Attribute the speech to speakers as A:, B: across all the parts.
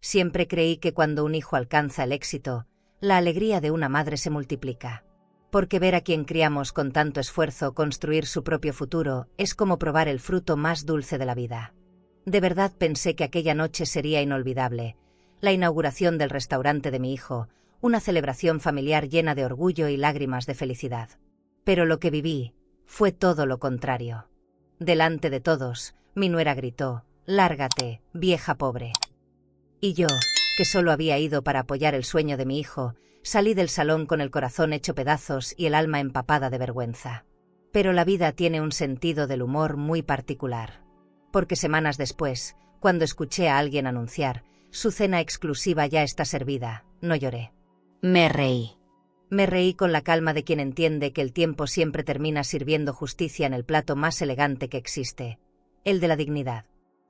A: Siempre creí que cuando un hijo alcanza el éxito, la alegría de una madre se multiplica. Porque ver a quien criamos con tanto esfuerzo construir su propio futuro es como probar el fruto más dulce de la vida. De verdad pensé que aquella noche sería inolvidable, la inauguración del restaurante de mi hijo, una celebración familiar llena de orgullo y lágrimas de felicidad. Pero lo que viví fue todo lo contrario. Delante de todos, mi nuera gritó: «Lárgate, vieja pobre». Y yo, que solo había ido para apoyar el sueño de mi hijo, salí del salón con el corazón hecho pedazos y el alma empapada de vergüenza. Pero la vida tiene un sentido del humor muy particular. Porque semanas después, cuando escuché a alguien anunciar: «Su cena exclusiva ya está servida», no lloré. Me reí. Me reí con la calma de quien entiende que el tiempo siempre termina sirviendo justicia en el plato más elegante que existe, el de la dignidad.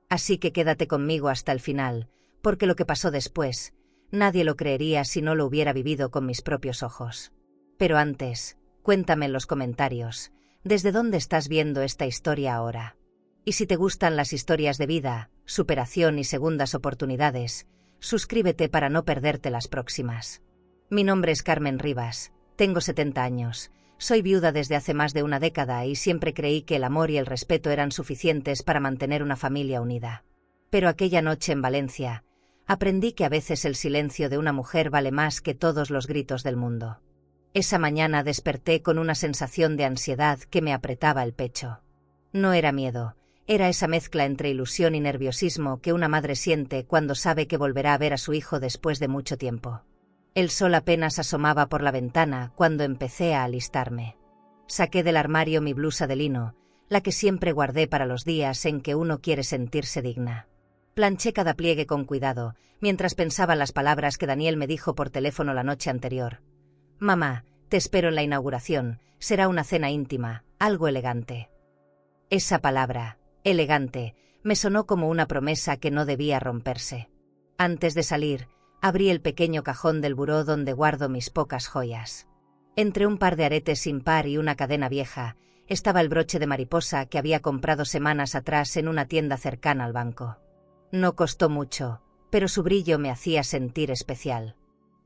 A: Así que quédate conmigo hasta el final, porque lo que pasó después, nadie lo creería si no lo hubiera vivido con mis propios ojos. Pero antes, cuéntame en los comentarios, ¿desde dónde estás viendo esta historia ahora? Y si te gustan las historias de vida, superación y segundas oportunidades, suscríbete para no perderte las próximas. Mi nombre es Carmen Rivas, tengo 70 años, soy viuda desde hace más de una década y siempre creí que el amor y el respeto eran suficientes para mantener una familia unida. Pero aquella noche en Valencia, aprendí que a veces el silencio de una mujer vale más que todos los gritos del mundo. Esa mañana desperté con una sensación de ansiedad que me apretaba el pecho. No era miedo, era esa mezcla entre ilusión y nerviosismo que una madre siente cuando sabe que volverá a ver a su hijo después de mucho tiempo. El sol apenas asomaba por la ventana cuando empecé a alistarme. Saqué del armario mi blusa de lino, la que siempre guardé para los días en que uno quiere sentirse digna. Planché cada pliegue con cuidado, mientras pensaba las palabras que Daniel me dijo por teléfono la noche anterior. «Mamá, te espero en la inauguración, será una cena íntima, algo elegante». Esa palabra, elegante, me sonó como una promesa que no debía romperse. Antes de salir, abrí el pequeño cajón del buró donde guardo mis pocas joyas. Entre un par de aretes sin par y una cadena vieja, estaba el broche de mariposa que había comprado semanas atrás en una tienda cercana al banco. No costó mucho, pero su brillo me hacía sentir especial.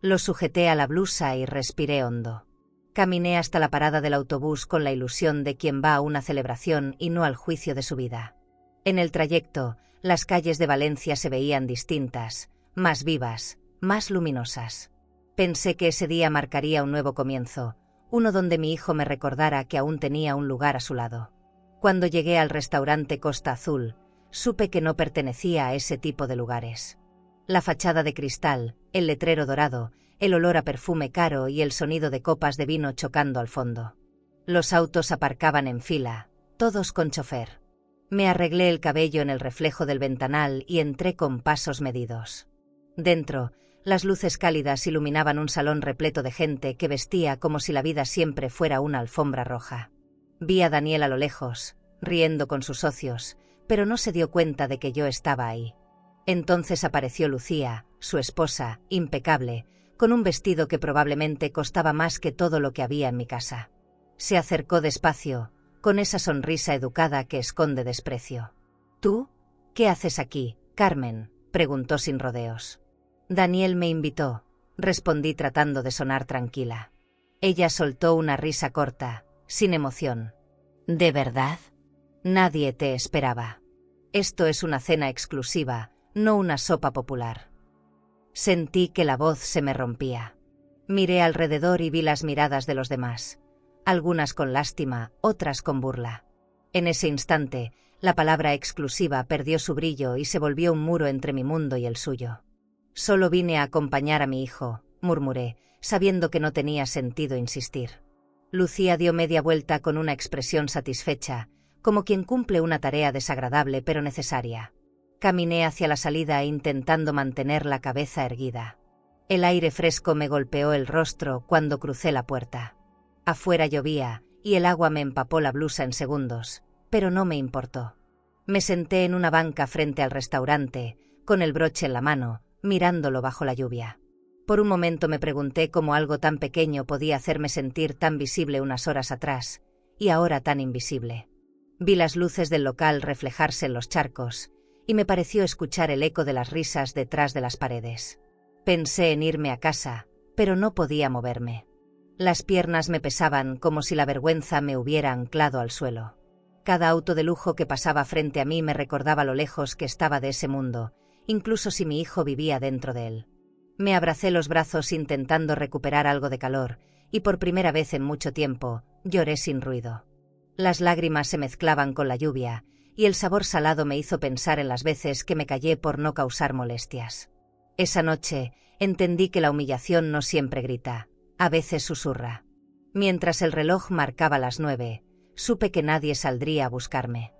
A: Lo sujeté a la blusa y respiré hondo. Caminé hasta la parada del autobús con la ilusión de quien va a una celebración y no al juicio de su vida. En el trayecto, las calles de Valencia se veían distintas, más vivas, más luminosas. Pensé que ese día marcaría un nuevo comienzo, uno donde mi hijo me recordara que aún tenía un lugar a su lado. Cuando llegué al restaurante Costa Azul, supe que no pertenecía a ese tipo de lugares. La fachada de cristal, el letrero dorado, el olor a perfume caro y el sonido de copas de vino chocando al fondo. Los autos aparcaban en fila, todos con chofer. Me arreglé el cabello en el reflejo del ventanal y entré con pasos medidos. Dentro, las luces cálidas iluminaban un salón repleto de gente que vestía como si la vida siempre fuera una alfombra roja. Vi a Daniel a lo lejos, riendo con sus socios, pero no se dio cuenta de que yo estaba ahí. Entonces apareció Lucía, su esposa, impecable, con un vestido que probablemente costaba más que todo lo que había en mi casa. Se acercó despacio, con esa sonrisa educada que esconde desprecio. «¿Tú? ¿Qué haces aquí, Carmen?», preguntó sin rodeos. «Daniel me invitó», respondí tratando de sonar tranquila. Ella soltó una risa corta, sin emoción. «¿De verdad? Nadie te esperaba. Esto es una cena exclusiva, no una sopa popular». Sentí que la voz se me rompía. Miré alrededor y vi las miradas de los demás, algunas con lástima, otras con burla. En ese instante, la palabra exclusiva perdió su brillo y se volvió un muro entre mi mundo y el suyo. «Solo vine a acompañar a mi hijo», murmuré, sabiendo que no tenía sentido insistir. Lucía dio media vuelta con una expresión satisfecha, como quien cumple una tarea desagradable pero necesaria. Caminé hacia la salida intentando mantener la cabeza erguida. El aire fresco me golpeó el rostro cuando crucé la puerta. Afuera llovía, y el agua me empapó la blusa en segundos, pero no me importó. Me senté en una banca frente al restaurante, con el broche en la mano, mirándolo bajo la lluvia. Por un momento me pregunté cómo algo tan pequeño podía hacerme sentir tan visible unas horas atrás, y ahora tan invisible. Vi las luces del local reflejarse en los charcos, y me pareció escuchar el eco de las risas detrás de las paredes. Pensé en irme a casa, pero no podía moverme. Las piernas me pesaban como si la vergüenza me hubiera anclado al suelo. Cada auto de lujo que pasaba frente a mí me recordaba lo lejos que estaba de ese mundo, incluso si mi hijo vivía dentro de él. Me abracé los brazos intentando recuperar algo de calor, y por primera vez en mucho tiempo, lloré sin ruido. Las lágrimas se mezclaban con la lluvia, y el sabor salado me hizo pensar en las veces que me callé por no causar molestias. Esa noche, entendí que la humillación no siempre grita, a veces susurra. Mientras el reloj marcaba las 9, supe que nadie saldría a buscarme.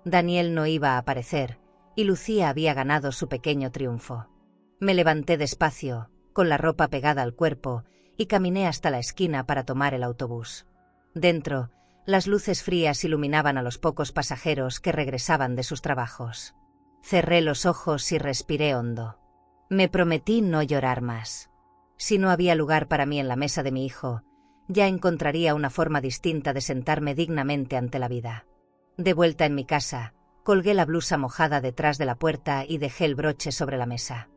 A: Daniel no iba a aparecer, y Lucía había ganado su pequeño triunfo. Me levanté despacio, con la ropa pegada al cuerpo, y caminé hasta la esquina para tomar el autobús. Dentro, las luces frías iluminaban a los pocos pasajeros que regresaban de sus trabajos. Cerré los ojos y respiré hondo. Me prometí no llorar más. Si no había lugar para mí en la mesa de mi hijo, ya encontraría una forma distinta de sentarme dignamente ante la vida. De vuelta en mi casa, colgué la blusa mojada detrás de la puerta y dejé el broche sobre la mesa.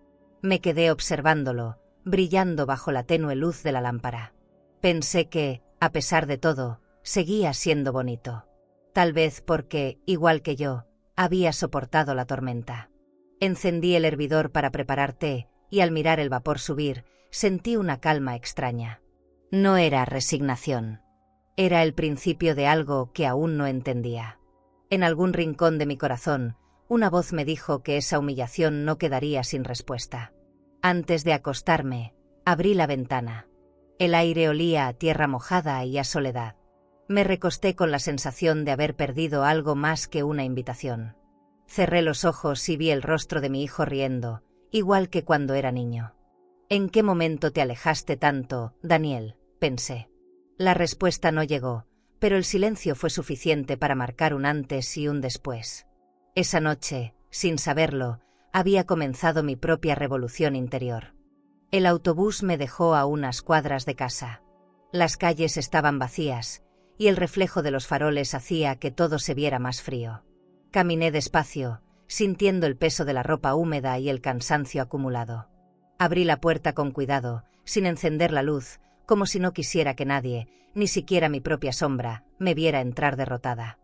A: Me quedé observándolo, brillando bajo la tenue luz de la lámpara. Pensé que, a pesar de todo, seguía siendo bonito. Tal vez porque, igual que yo, había soportado la tormenta. Encendí el hervidor para preparar té, y al mirar el vapor subir, sentí una calma extraña. No era resignación. Era el principio de algo que aún no entendía. En algún rincón de mi corazón, una voz me dijo que esa humillación no quedaría sin respuesta. Antes de acostarme, abrí la ventana. El aire olía a tierra mojada y a soledad. Me recosté con la sensación de haber perdido algo más que una invitación. Cerré los ojos y vi el rostro de mi hijo riendo, igual que cuando era niño. ¿En qué momento te alejaste tanto, Daniel?, pensé. La respuesta no llegó, pero el silencio fue suficiente para marcar un antes y un después. Esa noche, sin saberlo, había comenzado mi propia revolución interior. El autobús me dejó a unas cuadras de casa. Las calles estaban vacías, y el reflejo de los faroles hacía que todo se viera más frío. Caminé despacio, sintiendo el peso de la ropa húmeda y el cansancio acumulado. Abrí la puerta con cuidado, sin encender la luz, como si no quisiera que nadie, ni siquiera mi propia sombra, me viera entrar derrotada.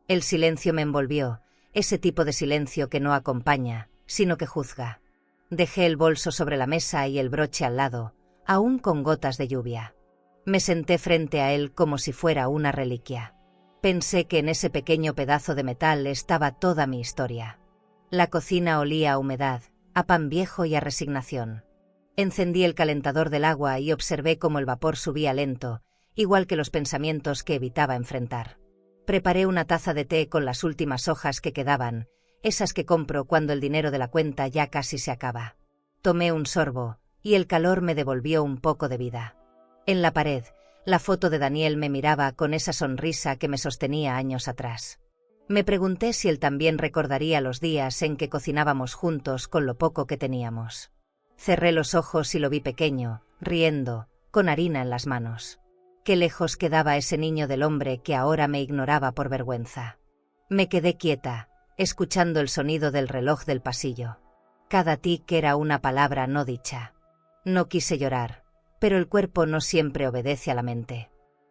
A: El silencio me envolvió, ese tipo de silencio que no acompaña, sino que juzga. Dejé el bolso sobre la mesa y el broche al lado, aún con gotas de lluvia. Me senté frente a él como si fuera una reliquia. Pensé que en ese pequeño pedazo de metal estaba toda mi historia. La cocina olía a humedad, a pan viejo y a resignación. Encendí el calentador del agua y observé cómo el vapor subía lento, igual que los pensamientos que evitaba enfrentar. Preparé una taza de té con las últimas hojas que quedaban, esas que compro cuando el dinero de la cuenta ya casi se acaba. Tomé un sorbo, y el calor me devolvió un poco de vida. En la pared, la foto de Daniel me miraba con esa sonrisa que me sostenía años atrás. Me pregunté si él también recordaría los días en que cocinábamos juntos con lo poco que teníamos. Cerré los ojos y lo vi pequeño, riendo, con harina en las manos. Qué lejos quedaba ese niño del hombre que ahora me ignoraba por vergüenza. Me quedé quieta, escuchando el sonido del reloj del pasillo. Cada tic era una palabra no dicha. No quise llorar, pero el cuerpo no siempre obedece a la mente.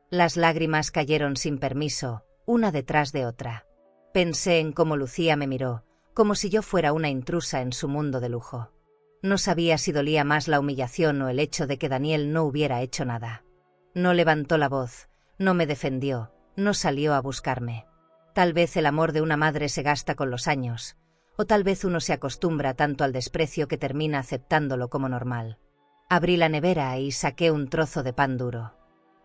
A: Las lágrimas cayeron sin permiso, una detrás de otra. Pensé en cómo Lucía me miró, como si yo fuera una intrusa en su mundo de lujo. No sabía si dolía más la humillación o el hecho de que Daniel no hubiera hecho nada. No levantó la voz, no me defendió, no salió a buscarme. Tal vez el amor de una madre se gasta con los años, o tal vez uno se acostumbra tanto al desprecio que termina aceptándolo como normal. Abrí la nevera y saqué un trozo de pan duro.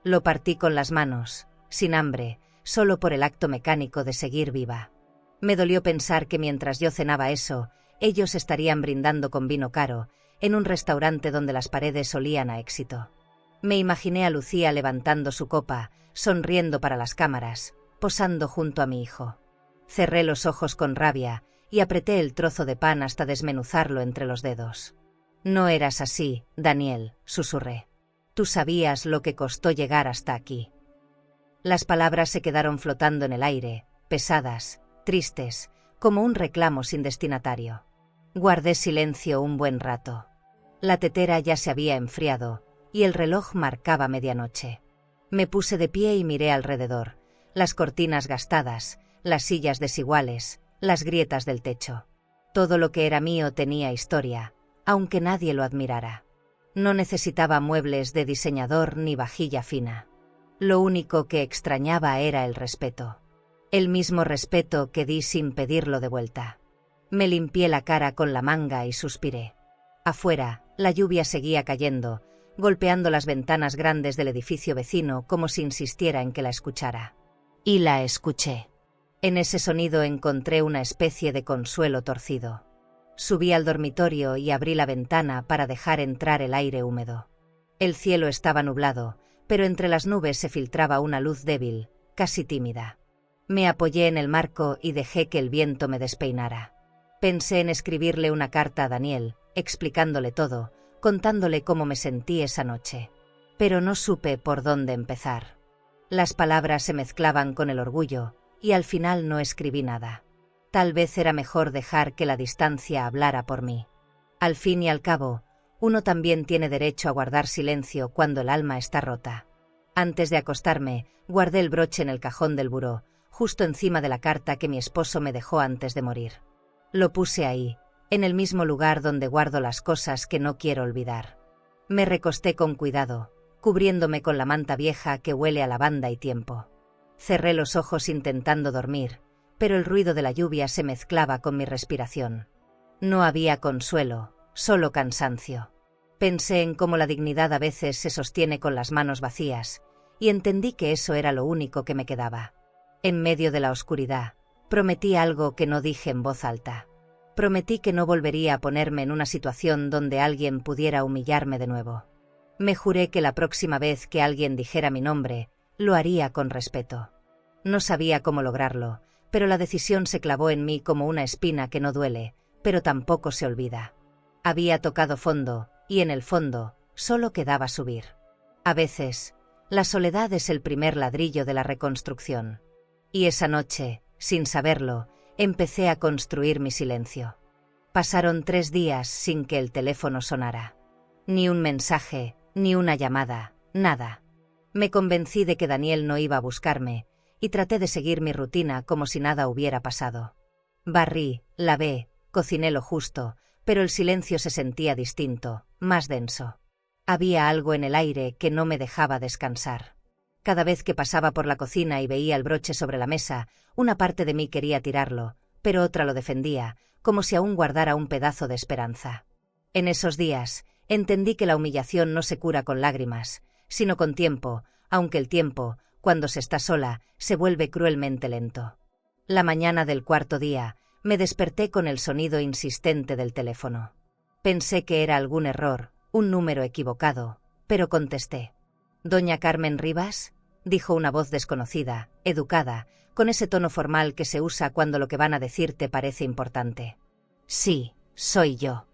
A: Lo partí con las manos, sin hambre, solo por el acto mecánico de seguir viva. Me dolió pensar que mientras yo cenaba eso, ellos estarían brindando con vino caro, en un restaurante donde las paredes olían a éxito. Me imaginé a Lucía levantando su copa, sonriendo para las cámaras, posando junto a mi hijo. Cerré los ojos con rabia y apreté el trozo de pan hasta desmenuzarlo entre los dedos. No eras así, Daniel, susurré. Tú sabías lo que costó llegar hasta aquí. Las palabras se quedaron flotando en el aire, pesadas, tristes, como un reclamo sin destinatario. Guardé silencio un buen rato. La tetera ya se había enfriado, y el reloj marcaba medianoche. Me puse de pie y miré alrededor, las cortinas gastadas, las sillas desiguales, las grietas del techo. Todo lo que era mío tenía historia, aunque nadie lo admirara. No necesitaba muebles de diseñador ni vajilla fina. Lo único que extrañaba era el respeto. El mismo respeto que di sin pedirlo de vuelta. Me limpié la cara con la manga y suspiré. Afuera, la lluvia seguía cayendo, golpeando las ventanas grandes del edificio vecino como si insistiera en que la escuchara. Y la escuché. En ese sonido encontré una especie de consuelo torcido. Subí al dormitorio y abrí la ventana para dejar entrar el aire húmedo. El cielo estaba nublado, pero entre las nubes se filtraba una luz débil, casi tímida. Me apoyé en el marco y dejé que el viento me despeinara. Pensé en escribirle una carta a Daniel, explicándole todo, contándole cómo me sentí esa noche. Pero no supe por dónde empezar. Las palabras se mezclaban con el orgullo, y al final no escribí nada. Tal vez era mejor dejar que la distancia hablara por mí. Al fin y al cabo, uno también tiene derecho a guardar silencio cuando el alma está rota. Antes de acostarme, guardé el broche en el cajón del buró, justo encima de la carta que mi esposo me dejó antes de morir. Lo puse ahí, en el mismo lugar donde guardo las cosas que no quiero olvidar. Me recosté con cuidado, cubriéndome con la manta vieja que huele a lavanda y tiempo. Cerré los ojos intentando dormir, pero el ruido de la lluvia se mezclaba con mi respiración. No había consuelo, solo cansancio. Pensé en cómo la dignidad a veces se sostiene con las manos vacías, y entendí que eso era lo único que me quedaba. En medio de la oscuridad, prometí algo que no dije en voz alta. Prometí que no volvería a ponerme en una situación donde alguien pudiera humillarme de nuevo. Me juré que la próxima vez que alguien dijera mi nombre, lo haría con respeto. No sabía cómo lograrlo, pero la decisión se clavó en mí como una espina que no duele, pero tampoco se olvida. Había tocado fondo, y en el fondo, solo quedaba subir. A veces, la soledad es el primer ladrillo de la reconstrucción. Y esa noche, sin saberlo, empecé a construir mi silencio. Pasaron 3 días sin que el teléfono sonara. Ni un mensaje, ni una llamada, nada. Me convencí de que Daniel no iba a buscarme, y traté de seguir mi rutina como si nada hubiera pasado. Barrí, lavé, cociné lo justo, pero el silencio se sentía distinto, más denso. Había algo en el aire que no me dejaba descansar. Cada vez que pasaba por la cocina y veía el broche sobre la mesa, una parte de mí quería tirarlo, pero otra lo defendía, como si aún guardara un pedazo de esperanza. En esos días, entendí que la humillación no se cura con lágrimas, sino con tiempo, aunque el tiempo, cuando se está sola, se vuelve cruelmente lento. La mañana del 4.º día, me desperté con el sonido insistente del teléfono. Pensé que era algún error, un número equivocado, pero contesté. «¿Doña Carmen Rivas?», dijo una voz desconocida, educada, con ese tono formal que se usa cuando lo que van a decirte parece importante. «Sí, soy yo».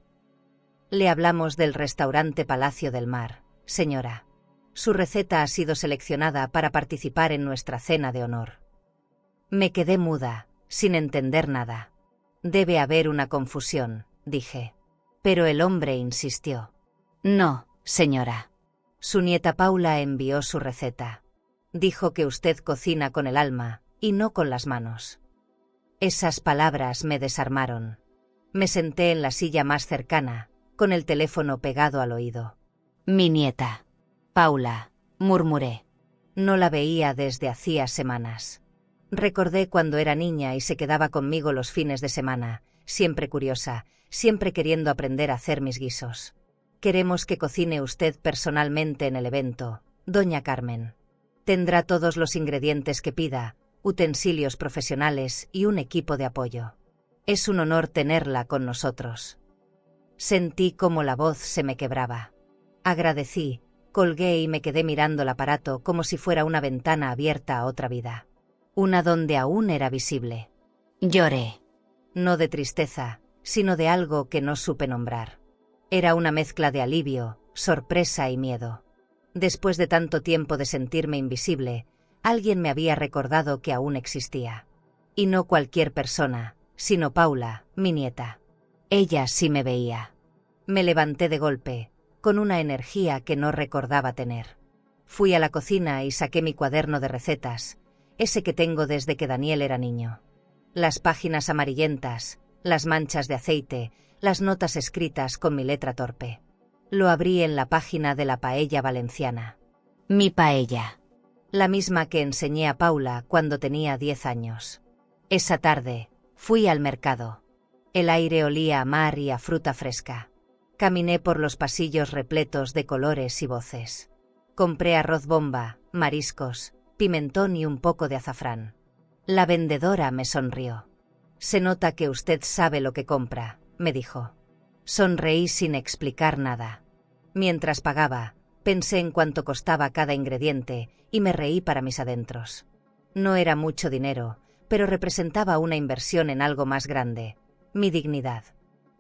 A: «Le hablamos del restaurante Palacio del Mar, señora. Su receta ha sido seleccionada para participar en nuestra cena de honor». Me quedé muda, sin entender nada. «Debe haber una confusión», dije. Pero el hombre insistió. «No, señora. Su nieta Paula envió su receta. Dijo que usted cocina con el alma, y no con las manos». Esas palabras me desarmaron. Me senté en la silla más cercana, con el teléfono pegado al oído. «Mi nieta. Paula», murmuré. No la veía desde hacía semanas. Recordé cuando era niña y se quedaba conmigo los fines de semana, siempre curiosa, siempre queriendo aprender a hacer mis guisos. «Queremos que cocine usted personalmente en el evento, doña Carmen. Tendrá todos los ingredientes que pida, utensilios profesionales y un equipo de apoyo. Es un honor tenerla con nosotros». Sentí como la voz se me quebraba. Agradecí, colgué y me quedé mirando el aparato como si fuera una ventana abierta a otra vida. Una donde aún era visible. Lloré. No de tristeza, sino de algo que no supe nombrar. Era una mezcla de alivio, sorpresa y miedo. Después de tanto tiempo de sentirme invisible, alguien me había recordado que aún existía. Y no cualquier persona, sino Paula, mi nieta. Ella sí me veía. Me levanté de golpe, con una energía que no recordaba tener. Fui a la cocina y saqué mi cuaderno de recetas, ese que tengo desde que Daniel era niño. Las páginas amarillentas, las manchas de aceite, las notas escritas con mi letra torpe. Lo abrí en la página de la paella valenciana. Mi paella. La misma que enseñé a Paula cuando tenía 10 años. Esa tarde, fui al mercado. El aire olía a mar y a fruta fresca. Caminé por los pasillos repletos de colores y voces. Compré arroz bomba, mariscos, pimentón y un poco de azafrán. La vendedora me sonrió. «Se nota que usted sabe lo que compra», me dijo. Sonreí sin explicar nada. Mientras pagaba, pensé en cuánto costaba cada ingrediente y me reí para mis adentros. No era mucho dinero, pero representaba una inversión en algo más grande, mi dignidad.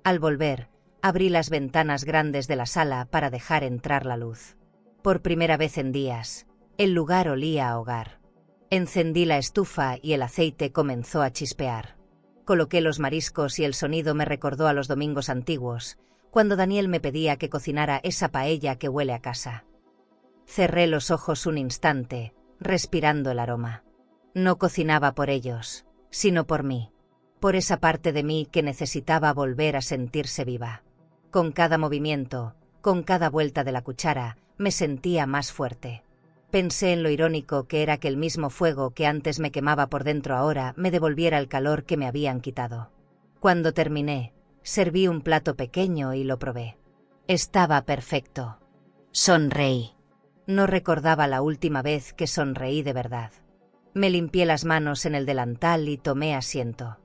A: Al volver, abrí las ventanas grandes de la sala para dejar entrar la luz. Por primera vez en días, el lugar olía a hogar. Encendí la estufa y el aceite comenzó a chispear. Coloqué los mariscos y el sonido me recordó a los domingos antiguos, cuando Daniel me pedía que cocinara esa paella que huele a casa. Cerré los ojos un instante, respirando el aroma. No cocinaba por ellos, sino por mí, por esa parte de mí que necesitaba volver a sentirse viva. Con cada movimiento, con cada vuelta de la cuchara, me sentía más fuerte. Pensé en lo irónico que era que el mismo fuego que antes me quemaba por dentro ahora me devolviera el calor que me habían quitado. Cuando terminé, serví un plato pequeño y lo probé. Estaba perfecto. Sonreí. No recordaba la última vez que sonreí de verdad. Me limpié las manos en el delantal y tomé asiento.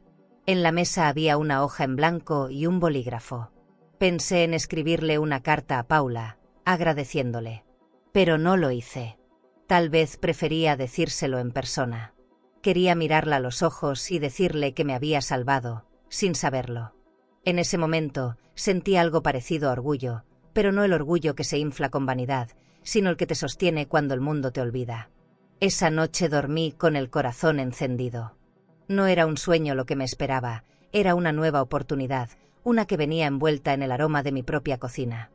A: En la mesa había una hoja en blanco y un bolígrafo. Pensé en escribirle una carta a Paula, agradeciéndole. Pero no lo hice. Tal vez prefería decírselo en persona. Quería mirarla a los ojos y decirle que me había salvado, sin saberlo. En ese momento sentí algo parecido a orgullo, pero no el orgullo que se infla con vanidad, sino el que te sostiene cuando el mundo te olvida. Esa noche dormí con el corazón encendido. No era un sueño lo que me esperaba, era una nueva oportunidad, una que venía envuelta en el aroma de mi propia cocina.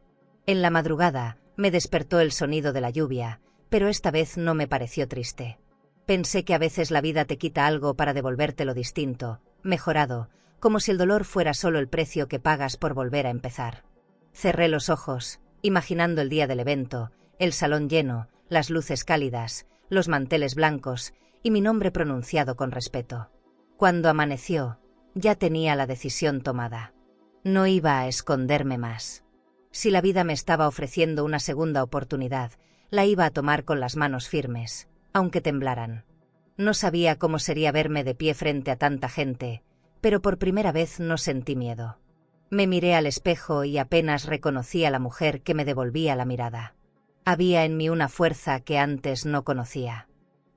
A: En la madrugada, me despertó el sonido de la lluvia, pero esta vez no me pareció triste. Pensé que a veces la vida te quita algo para devolvértelo distinto, mejorado, como si el dolor fuera solo el precio que pagas por volver a empezar. Cerré los ojos, imaginando el día del evento, el salón lleno, las luces cálidas, los manteles blancos y mi nombre pronunciado con respeto. Cuando amaneció, ya tenía la decisión tomada. No iba a esconderme más. Si la vida me estaba ofreciendo una segunda oportunidad, la iba a tomar con las manos firmes, aunque temblaran. No sabía cómo sería verme de pie frente a tanta gente, pero por primera vez no sentí miedo. Me miré al espejo y apenas reconocí a la mujer que me devolvía la mirada. Había en mí una fuerza que antes no conocía.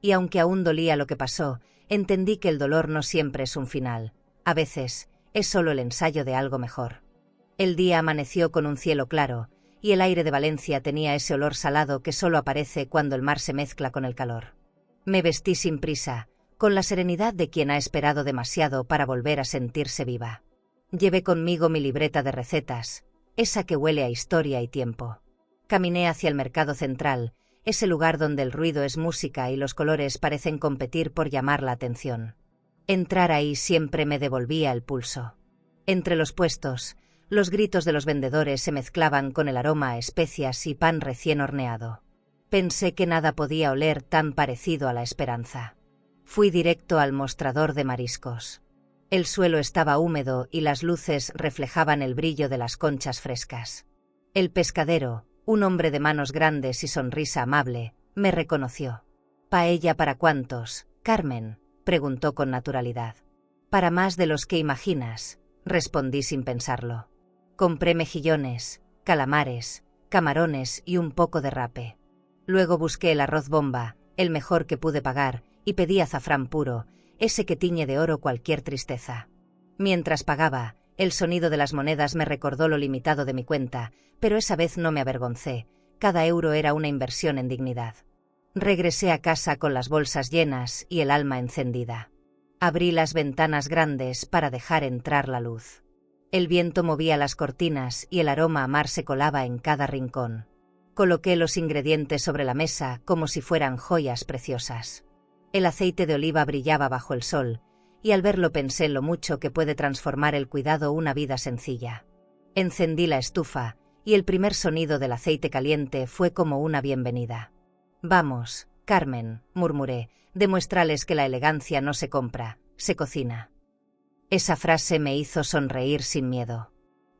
A: Y aunque aún dolía lo que pasó, entendí que el dolor no siempre es un final, a veces es solo el ensayo de algo mejor. El día amaneció con un cielo claro, y el aire de Valencia tenía ese olor salado que solo aparece cuando el mar se mezcla con el calor. Me vestí sin prisa, con la serenidad de quien ha esperado demasiado para volver a sentirse viva. Llevé conmigo mi libreta de recetas, esa que huele a historia y tiempo. Caminé hacia el mercado central, ese lugar donde el ruido es música y los colores parecen competir por llamar la atención. Entrar ahí siempre me devolvía el pulso. Entre los puestos, los gritos de los vendedores se mezclaban con el aroma a especias y pan recién horneado. Pensé que nada podía oler tan parecido a la esperanza. Fui directo al mostrador de mariscos. El suelo estaba húmedo y las luces reflejaban el brillo de las conchas frescas. El pescadero, un hombre de manos grandes y sonrisa amable, me reconoció. «¿Paella para cuántos, Carmen?», preguntó con naturalidad. «Para más de los que imaginas», respondí sin pensarlo. Compré mejillones, calamares, camarones y un poco de rape. Luego busqué el arroz bomba, el mejor que pude pagar, y pedí azafrán puro, ese que tiñe de oro cualquier tristeza. Mientras pagaba, el sonido de las monedas me recordó lo limitado de mi cuenta, pero esa vez no me avergoncé, cada euro era una inversión en dignidad. Regresé a casa con las bolsas llenas y el alma encendida. Abrí las ventanas grandes para dejar entrar la luz. El viento movía las cortinas y el aroma a mar se colaba en cada rincón. Coloqué los ingredientes sobre la mesa como si fueran joyas preciosas. El aceite de oliva brillaba bajo el sol, y al verlo pensé en lo mucho que puede transformar el cuidado una vida sencilla. Encendí la estufa, y el primer sonido del aceite caliente fue como una bienvenida. «Vamos, Carmen», murmuré, «demuéstrales que la elegancia no se compra, se cocina». Esa frase me hizo sonreír sin miedo.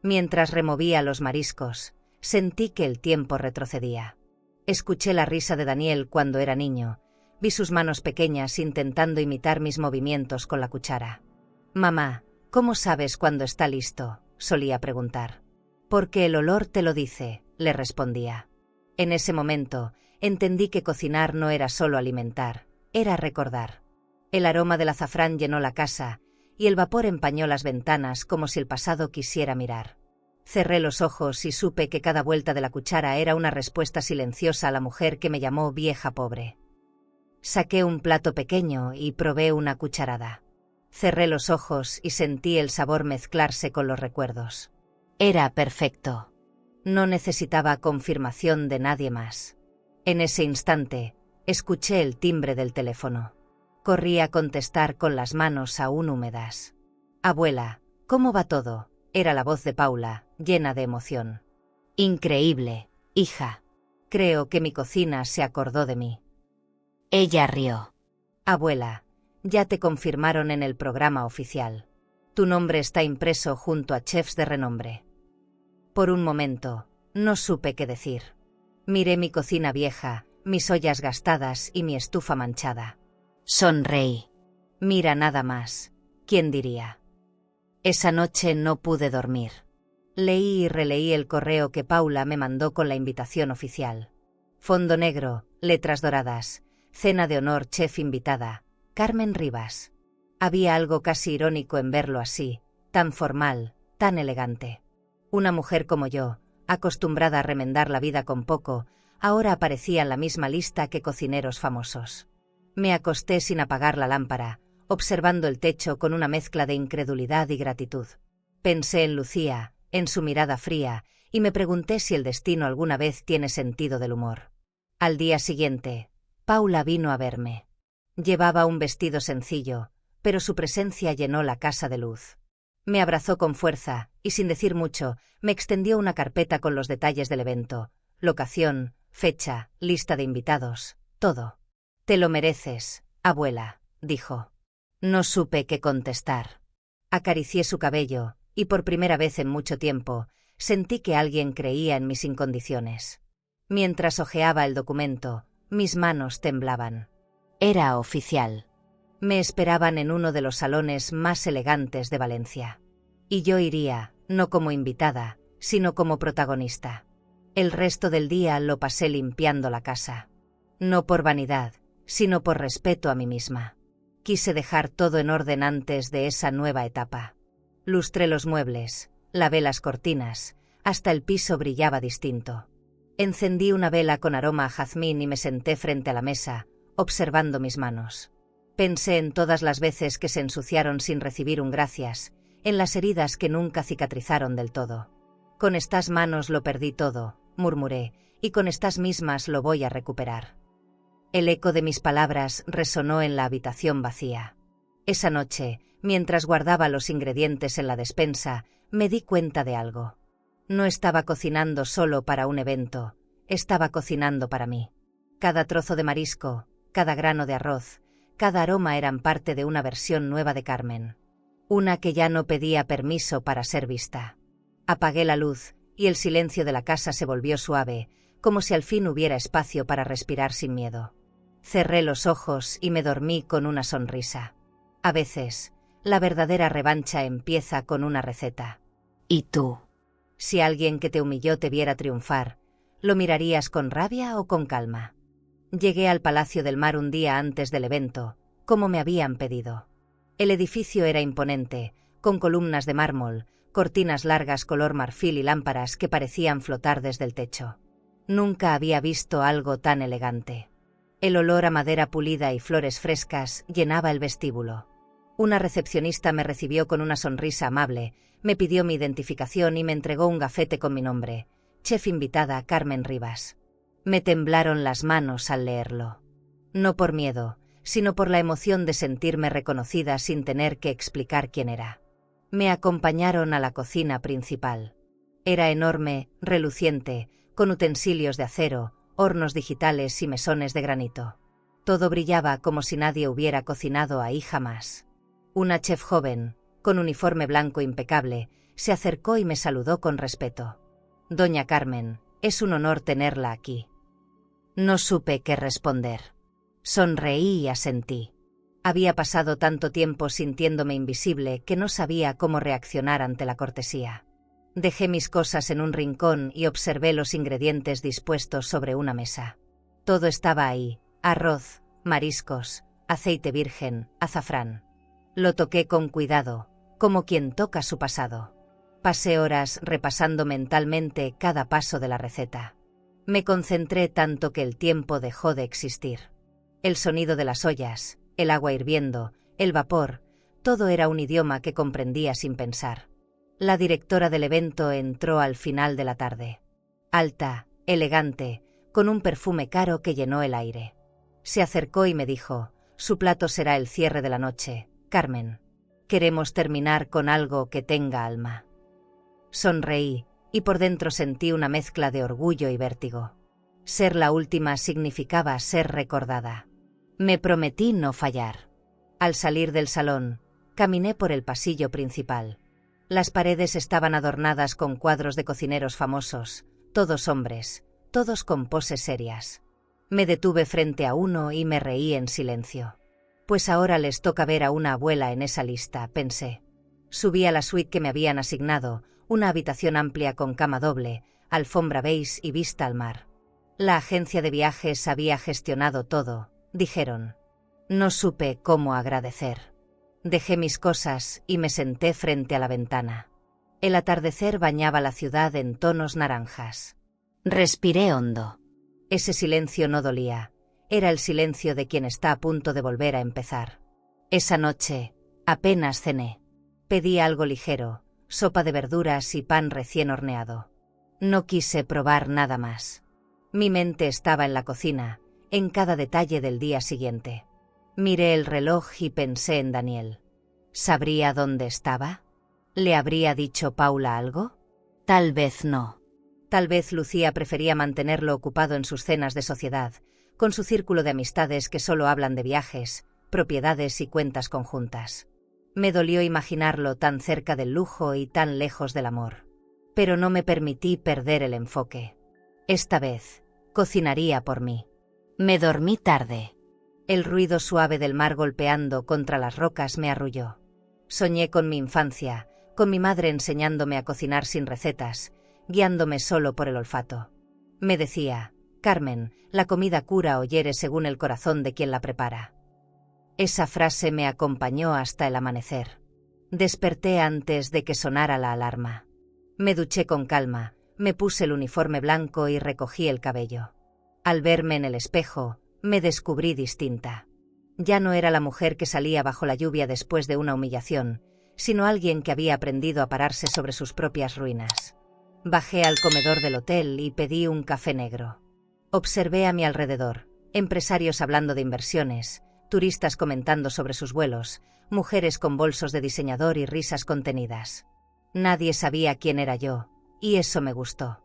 A: Mientras removía los mariscos, sentí que el tiempo retrocedía. Escuché la risa de Daniel cuando era niño. Vi sus manos pequeñas intentando imitar mis movimientos con la cuchara. «Mamá, ¿cómo sabes cuándo está listo?», solía preguntar. «Porque el olor te lo dice», le respondía. En ese momento, entendí que cocinar no era solo alimentar, era recordar. El aroma del azafrán llenó la casa, y el vapor empañó las ventanas como si el pasado quisiera mirar. Cerré los ojos y supe que cada vuelta de la cuchara era una respuesta silenciosa a la mujer que me llamó vieja pobre. Saqué un plato pequeño y probé una cucharada. Cerré los ojos y sentí el sabor mezclarse con los recuerdos. Era perfecto. No necesitaba confirmación de nadie más. En ese instante, escuché el timbre del teléfono. Corrí a contestar con las manos aún húmedas. «Abuela, ¿cómo va todo?», era la voz de Paula, llena de emoción. «Increíble, hija. Creo que mi cocina se acordó de mí». Ella rió. «Abuela, ya te confirmaron en el programa oficial. Tu nombre está impreso junto a chefs de renombre». Por un momento, no supe qué decir. Miré mi cocina vieja, mis ollas gastadas y mi estufa manchada. Sonreí. Mira nada más. ¿Quién diría? Esa noche no pude dormir. Leí y releí el correo que Paula me mandó con la invitación oficial. Fondo negro, letras doradas, cena de honor, chef invitada, Carmen Rivas. Había algo casi irónico en verlo así, tan formal, tan elegante. Una mujer como yo, acostumbrada a remendar la vida con poco, ahora aparecía en la misma lista que cocineros famosos. Me acosté sin apagar la lámpara, observando el techo con una mezcla de incredulidad y gratitud. Pensé en Lucía, en su mirada fría, y me pregunté si el destino alguna vez tiene sentido del humor. Al día siguiente, Paula vino a verme. Llevaba un vestido sencillo, pero su presencia llenó la casa de luz. Me abrazó con fuerza, y sin decir mucho, me extendió una carpeta con los detalles del evento, locación, fecha, lista de invitados, todo. «Te lo mereces, abuela», dijo. No supe qué contestar. Acaricié su cabello, y por primera vez en mucho tiempo, sentí que alguien creía en mis incondiciones. Mientras hojeaba el documento, mis manos temblaban. Era oficial. Me esperaban en uno de los salones más elegantes de Valencia. Y yo iría, no como invitada, sino como protagonista. El resto del día lo pasé limpiando la casa. No por vanidad, sino por respeto a mí misma. Quise dejar todo en orden antes de esa nueva etapa. Lustré los muebles, lavé las cortinas, hasta el piso brillaba distinto. Encendí una vela con aroma a jazmín y me senté frente a la mesa, observando mis manos. Pensé en todas las veces que se ensuciaron sin recibir un gracias, en las heridas que nunca cicatrizaron del todo. «Con estas manos lo perdí todo», murmuré, «y con estas mismas lo voy a recuperar». El eco de mis palabras resonó en la habitación vacía. Esa noche, mientras guardaba los ingredientes en la despensa, me di cuenta de algo. No estaba cocinando solo para un evento, estaba cocinando para mí. Cada trozo de marisco, cada grano de arroz, cada aroma eran parte de una versión nueva de Carmen. Una que ya no pedía permiso para ser vista. Apagué la luz, y el silencio de la casa se volvió suave, como si al fin hubiera espacio para respirar sin miedo. Cerré los ojos y me dormí con una sonrisa. A veces, la verdadera revancha empieza con una receta. ¿Y tú? Si alguien que te humilló te viera triunfar, ¿lo mirarías con rabia o con calma? Llegué al Palacio del Mar un día antes del evento, como me habían pedido. El edificio era imponente, con columnas de mármol, cortinas largas color marfil y lámparas que parecían flotar desde el techo. Nunca había visto algo tan elegante. El olor a madera pulida y flores frescas llenaba el vestíbulo. Una recepcionista me recibió con una sonrisa amable, me pidió mi identificación y me entregó un gafete con mi nombre, chef invitada Carmen Rivas. Me temblaron las manos al leerlo. No por miedo, sino por la emoción de sentirme reconocida sin tener que explicar quién era. Me acompañaron a la cocina principal. Era enorme, reluciente, con utensilios de acero, hornos digitales y mesones de granito. Todo brillaba como si nadie hubiera cocinado ahí jamás. Una chef joven, con uniforme blanco impecable, se acercó y me saludó con respeto. «Doña Carmen, es un honor tenerla aquí». No supe qué responder. Sonreí y asentí. Había pasado tanto tiempo sintiéndome invisible que no sabía cómo reaccionar ante la cortesía. Dejé mis cosas en un rincón y observé los ingredientes dispuestos sobre una mesa. Todo estaba ahí: arroz, mariscos, aceite virgen, azafrán. Lo toqué con cuidado, como quien toca su pasado. Pasé horas repasando mentalmente cada paso de la receta. Me concentré tanto que el tiempo dejó de existir. El sonido de las ollas, el agua hirviendo, el vapor, todo era un idioma que comprendía sin pensar. La directora del evento entró al final de la tarde. Alta, elegante, con un perfume caro que llenó el aire. Se acercó y me dijo: «Su plato será el cierre de la noche, Carmen. Queremos terminar con algo que tenga alma». Sonreí, y por dentro sentí una mezcla de orgullo y vértigo. Ser la última significaba ser recordada. Me prometí no fallar. Al salir del salón, caminé por el pasillo principal. Las paredes estaban adornadas con cuadros de cocineros famosos, todos hombres, todos con poses serias. Me detuve frente a uno y me reí en silencio. Pues ahora les toca ver a una abuela en esa lista, pensé. Subí a la suite que me habían asignado, una habitación amplia con cama doble, alfombra beige y vista al mar. La agencia de viajes había gestionado todo, dijeron. No supe cómo agradecer. Dejé mis cosas y me senté frente a la ventana. El atardecer bañaba la ciudad en tonos naranjas. Respiré hondo. Ese silencio no dolía. Era el silencio de quien está a punto de volver a empezar. Esa noche, apenas cené. Pedí algo ligero, sopa de verduras y pan recién horneado. No quise probar nada más. Mi mente estaba en la cocina, en cada detalle del día siguiente. Miré el reloj y pensé en Daniel. ¿Sabría dónde estaba? ¿Le habría dicho Paula algo? Tal vez no. Tal vez Lucía prefería mantenerlo ocupado en sus cenas de sociedad, con su círculo de amistades que solo hablan de viajes, propiedades y cuentas conjuntas. Me dolió imaginarlo tan cerca del lujo y tan lejos del amor. Pero no me permití perder el enfoque. Esta vez, cocinaría por mí. Me dormí tarde. El ruido suave del mar golpeando contra las rocas me arrulló. Soñé con mi infancia, con mi madre enseñándome a cocinar sin recetas, guiándome solo por el olfato. Me decía: «Carmen, la comida cura o hiere según el corazón de quien la prepara». Esa frase me acompañó hasta el amanecer. Desperté antes de que sonara la alarma. Me duché con calma, me puse el uniforme blanco y recogí el cabello. Al verme en el espejo, me descubrí distinta. Ya no era la mujer que salía bajo la lluvia después de una humillación, sino alguien que había aprendido a pararse sobre sus propias ruinas. Bajé al comedor del hotel y pedí un café negro. Observé a mi alrededor, empresarios hablando de inversiones, turistas comentando sobre sus vuelos, mujeres con bolsos de diseñador y risas contenidas. Nadie sabía quién era yo, y eso me gustó.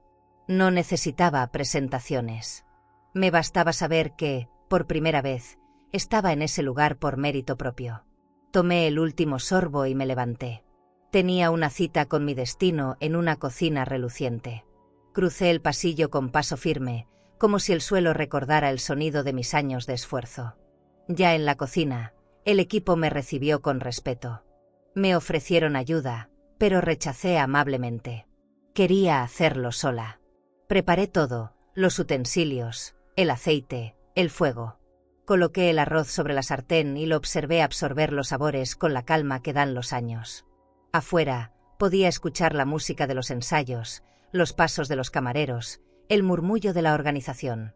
A: No necesitaba presentaciones. Me bastaba saber que, por primera vez, estaba en ese lugar por mérito propio. Tomé el último sorbo y me levanté. Tenía una cita con mi destino en una cocina reluciente. Crucé el pasillo con paso firme, como si el suelo recordara el sonido de mis años de esfuerzo. Ya en la cocina, el equipo me recibió con respeto. Me ofrecieron ayuda, pero rechacé amablemente. Quería hacerlo sola. Preparé todo, los utensilios, el aceite, el fuego. Coloqué el arroz sobre la sartén y lo observé absorber los sabores con la calma que dan los años. Afuera, podía escuchar la música de los ensayos, los pasos de los camareros, el murmullo de la organización.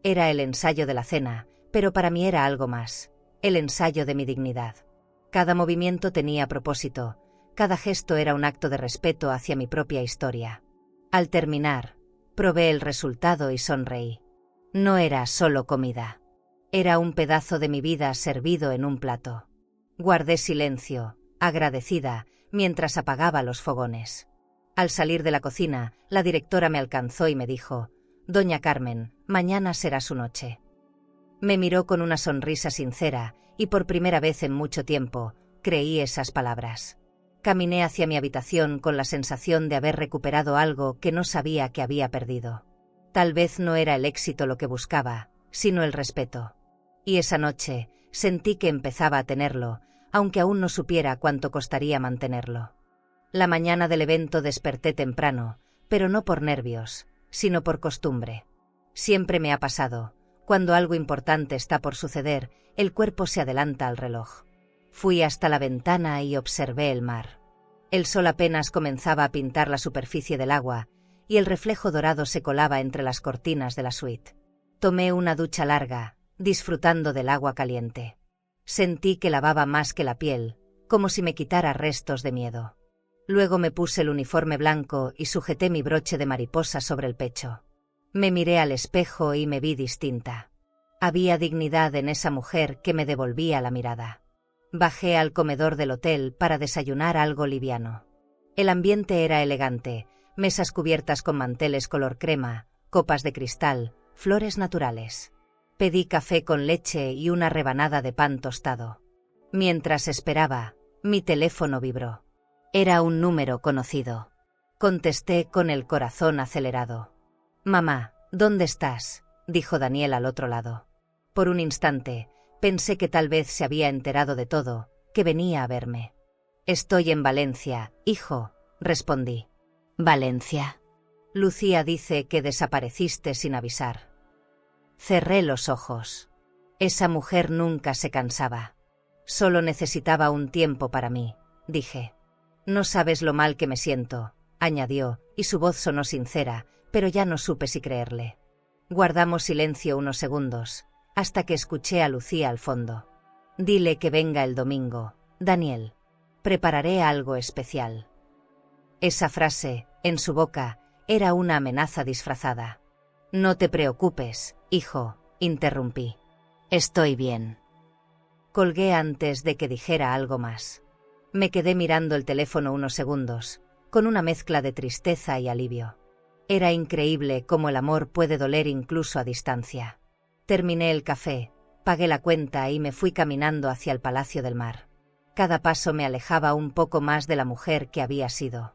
A: Era el ensayo de la cena, pero para mí era algo más, el ensayo de mi dignidad. Cada movimiento tenía propósito, cada gesto era un acto de respeto hacia mi propia historia. Al terminar, probé el resultado y sonreí. No era solo comida. Era un pedazo de mi vida servido en un plato. Guardé silencio, agradecida, mientras apagaba los fogones. Al salir de la cocina, la directora me alcanzó y me dijo: «Doña Carmen, mañana será su noche». Me miró con una sonrisa sincera, y por primera vez en mucho tiempo, creí esas palabras. Caminé hacia mi habitación con la sensación de haber recuperado algo que no sabía que había perdido. Tal vez no era el éxito lo que buscaba, sino el respeto. Y esa noche, sentí que empezaba a tenerlo, aunque aún no supiera cuánto costaría mantenerlo. La mañana del evento desperté temprano, pero no por nervios, sino por costumbre. Siempre me ha pasado, cuando algo importante está por suceder, el cuerpo se adelanta al reloj. Fui hasta la ventana y observé el mar. El sol apenas comenzaba a pintar la superficie del agua, y el reflejo dorado se colaba entre las cortinas de la suite. Tomé una ducha larga, disfrutando del agua caliente. Sentí que lavaba más que la piel, como si me quitara restos de miedo. Luego me puse el uniforme blanco y sujeté mi broche de mariposa sobre el pecho. Me miré al espejo y me vi distinta. Había dignidad en esa mujer que me devolvía la mirada. Bajé al comedor del hotel para desayunar algo liviano. El ambiente era elegante, mesas cubiertas con manteles color crema, copas de cristal, flores naturales. Pedí café con leche y una rebanada de pan tostado. Mientras esperaba, mi teléfono vibró. Era un número conocido. Contesté con el corazón acelerado. «Mamá, ¿dónde estás?», dijo Daniel al otro lado. Por un instante, pensé que tal vez se había enterado de todo, que venía a verme. «Estoy en Valencia, hijo», respondí. «¿Valencia? Lucía dice que desapareciste sin avisar». Cerré los ojos. Esa mujer nunca se cansaba. Solo necesitaba un tiempo para mí, dije. «No sabes lo mal que me siento», añadió, y su voz sonó sincera, pero ya no supe si creerle. Guardamos silencio unos segundos, hasta que escuché a Lucía al fondo. «Dile que venga el domingo, Daniel. Prepararé algo especial». Esa frase, en su boca, era una amenaza disfrazada. «No te preocupes, hijo», interrumpí. «Estoy bien». Colgué antes de que dijera algo más. Me quedé mirando el teléfono unos segundos, con una mezcla de tristeza y alivio. Era increíble cómo el amor puede doler incluso a distancia. Terminé el café, pagué la cuenta y me fui caminando hacia el Palacio del Mar. Cada paso me alejaba un poco más de la mujer que había sido.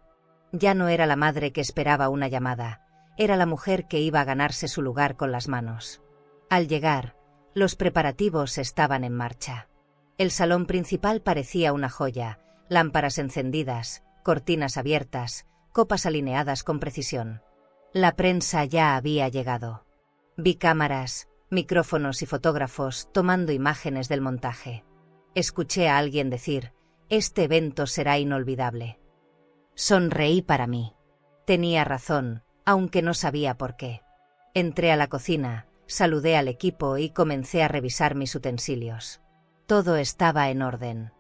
A: Ya no era la madre que esperaba una llamada, era la mujer que iba a ganarse su lugar con las manos. Al llegar, los preparativos estaban en marcha. El salón principal parecía una joya, lámparas encendidas, cortinas abiertas, copas alineadas con precisión. La prensa ya había llegado. Vi cámaras, micrófonos y fotógrafos tomando imágenes del montaje. Escuché a alguien decir: «Este evento será inolvidable». Sonreí para mí. Tenía razón, aunque no sabía por qué. Entré a la cocina, saludé al equipo y comencé a revisar mis utensilios. Todo estaba en orden.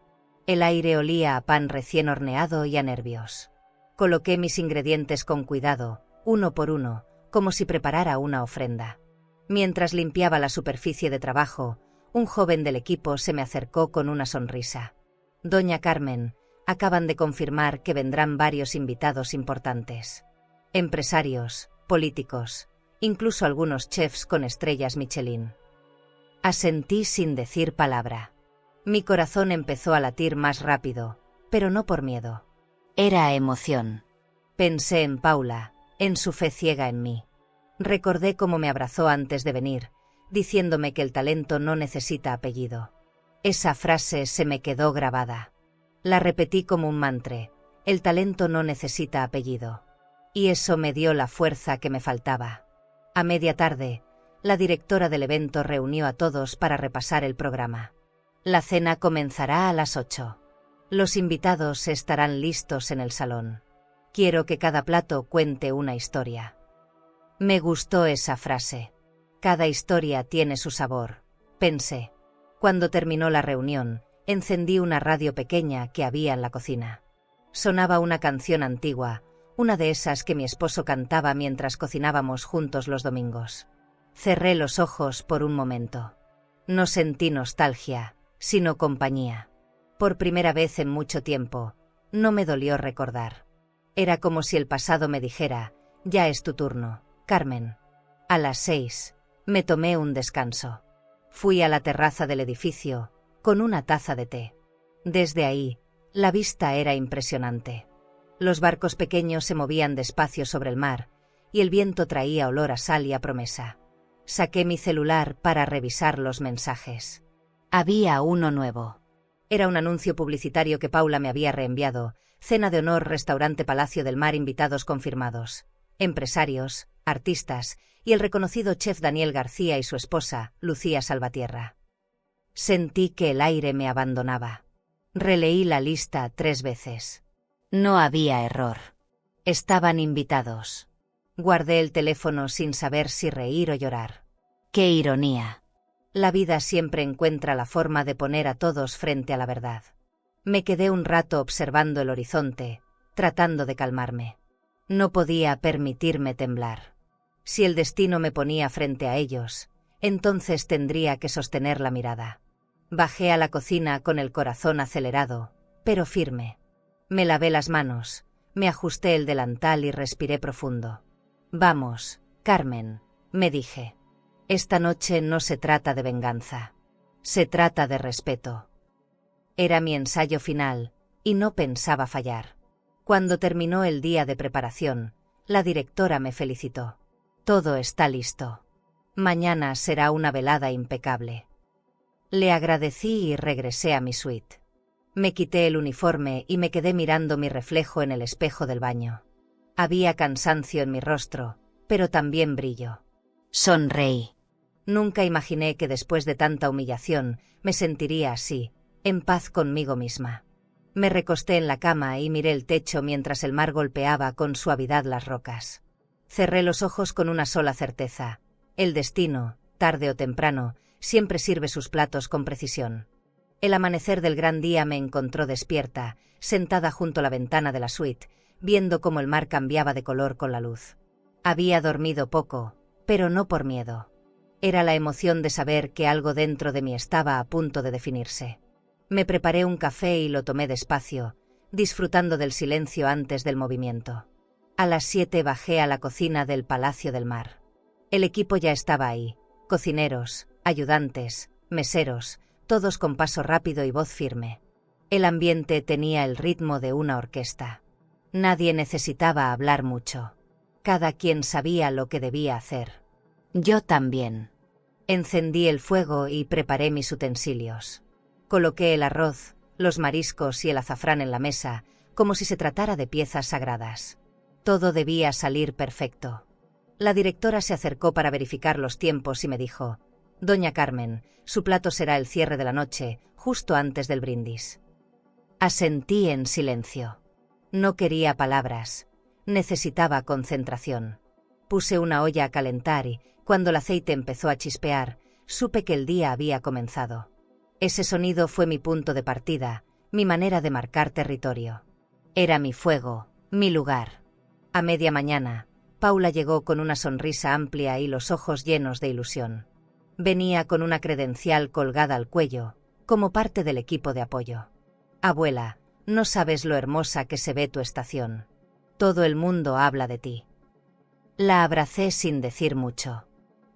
A: El aire olía a pan recién horneado y a nervios. Coloqué mis ingredientes con cuidado, uno por uno, como si preparara una ofrenda. Mientras limpiaba la superficie de trabajo, un joven del equipo se me acercó con una sonrisa. «Doña Carmen, acaban de confirmar que vendrán varios invitados importantes. Empresarios, políticos, incluso algunos chefs con estrellas Michelin». Asentí sin decir palabra. Mi corazón empezó a latir más rápido, pero no por miedo. Era emoción. Pensé en Paula, en su fe ciega en mí. Recordé cómo me abrazó antes de venir, diciéndome que el talento no necesita apellido. Esa frase se me quedó grabada. La repetí como un mantra: el talento no necesita apellido. Y eso me dio la fuerza que me faltaba. A media tarde, la directora del evento reunió a todos para repasar el programa. La cena comenzará a las 8. Los invitados estarán listos en el salón. Quiero que cada plato cuente una historia. Me gustó esa frase. Cada historia tiene su sabor, pensé. Cuando terminó la reunión, Encendí una radio pequeña que había en la cocina. Sonaba una canción antigua, una de esas que mi esposo cantaba mientras cocinábamos juntos los domingos. Cerré los ojos por un momento. No sentí nostalgia, sino compañía. Por primera vez en mucho tiempo, no me dolió recordar. Era como si el pasado me dijera: ya es tu turno, Carmen. A las 6, me tomé un descanso. Fui a la terraza del edificio, con una taza de té. Desde ahí, la vista era impresionante. Los barcos pequeños se movían despacio sobre el mar, y el viento traía olor a sal y a promesa. Saqué mi celular para revisar los mensajes. Había uno nuevo. Era un anuncio publicitario que Paula me había reenviado: cena de honor, restaurante Palacio del Mar, invitados confirmados. Empresarios, artistas y el reconocido chef Daniel García y su esposa, Lucía Salvatierra. Sentí que el aire me abandonaba. Releí la lista 3 veces. No había error. Estaban invitados. Guardé el teléfono sin saber si reír o llorar. ¡Qué ironía! La vida siempre encuentra la forma de poner a todos frente a la verdad. Me quedé un rato observando el horizonte, tratando de calmarme. No podía permitirme temblar. Si el destino me ponía frente a ellos, entonces tendría que sostener la mirada. Bajé a la cocina con el corazón acelerado, pero firme. Me lavé las manos, me ajusté el delantal y respiré profundo. Vamos, Carmen, me dije. Esta noche no se trata de venganza. Se trata de respeto. Era mi ensayo final, y no pensaba fallar. Cuando terminó el día de preparación, la directora me felicitó. Todo está listo. Mañana será una velada impecable. Le agradecí y regresé a mi suite. Me quité el uniforme y me quedé mirando mi reflejo en el espejo del baño. Había cansancio en mi rostro, pero también brillo. Sonreí. Nunca imaginé que después de tanta humillación me sentiría así, en paz conmigo misma. Me recosté en la cama y miré el techo mientras el mar golpeaba con suavidad las rocas. Cerré los ojos con una sola certeza: el destino, tarde o temprano, siempre sirve sus platos con precisión. El amanecer del gran día me encontró despierta, sentada junto a la ventana de la suite, viendo cómo el mar cambiaba de color con la luz. Había dormido poco, pero no por miedo. Era la emoción de saber que algo dentro de mí estaba a punto de definirse. Me preparé un café y lo tomé despacio, disfrutando del silencio antes del movimiento. A las 7 bajé a la cocina del Palacio del Mar. El equipo ya estaba ahí: cocineros, ayudantes, meseros, todos con paso rápido y voz firme. El ambiente tenía el ritmo de una orquesta. Nadie necesitaba hablar mucho. Cada quien sabía lo que debía hacer. Yo también. Encendí el fuego y preparé mis utensilios. Coloqué el arroz, los mariscos y el azafrán en la mesa, como si se tratara de piezas sagradas. Todo debía salir perfecto. La directora se acercó para verificar los tiempos y me dijo: Doña Carmen, su plato será el cierre de la noche, justo antes del brindis. Asentí en silencio. No quería palabras. Necesitaba concentración. Puse una olla a calentar y, cuando el aceite empezó a chispear, supe que el día había comenzado. Ese sonido fue mi punto de partida, mi manera de marcar territorio. Era mi fuego, mi lugar. A media mañana, Paula llegó con una sonrisa amplia y los ojos llenos de ilusión. Venía con una credencial colgada al cuello, como parte del equipo de apoyo. Abuela, no sabes lo hermosa que se ve tu estación. Todo el mundo habla de ti. La abracé sin decir mucho.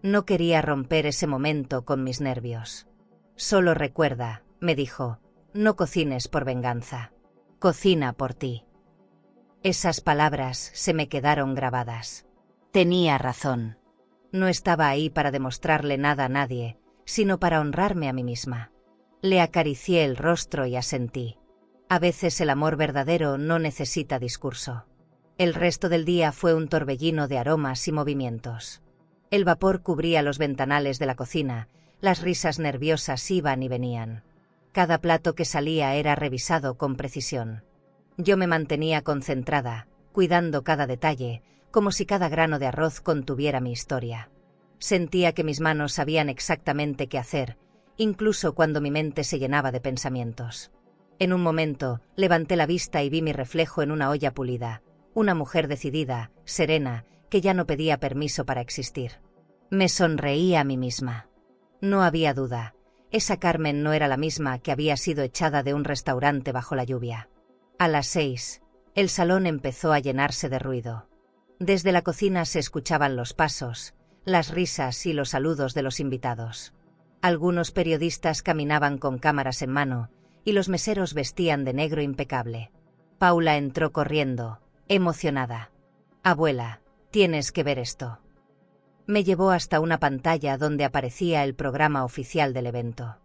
A: No quería romper ese momento con mis nervios. Solo recuerda, me dijo, no cocines por venganza. Cocina por ti. Esas palabras se me quedaron grabadas. Tenía razón. No estaba ahí para demostrarle nada a nadie, sino para honrarme a mí misma. Le acaricié el rostro y asentí. A veces el amor verdadero no necesita discurso. El resto del día fue un torbellino de aromas y movimientos. El vapor cubría los ventanales de la cocina, las risas nerviosas iban y venían. Cada plato que salía era revisado con precisión. Yo me mantenía concentrada, cuidando cada detalle, como si cada grano de arroz contuviera mi historia. Sentía que mis manos sabían exactamente qué hacer, incluso cuando mi mente se llenaba de pensamientos. En un momento, levanté la vista y vi mi reflejo en una olla pulida, una mujer decidida, serena, que ya no pedía permiso para existir. Me sonreí a mí misma. No había duda, esa Carmen no era la misma que había sido echada de un restaurante bajo la lluvia. A las 6, el salón empezó a llenarse de ruido. Desde la cocina se escuchaban los pasos, las risas y los saludos de los invitados. Algunos periodistas caminaban con cámaras en mano, y los meseros vestían de negro impecable. Paula entró corriendo, emocionada. «Abuela, tienes que ver esto». Me llevó hasta una pantalla donde aparecía el programa oficial del evento.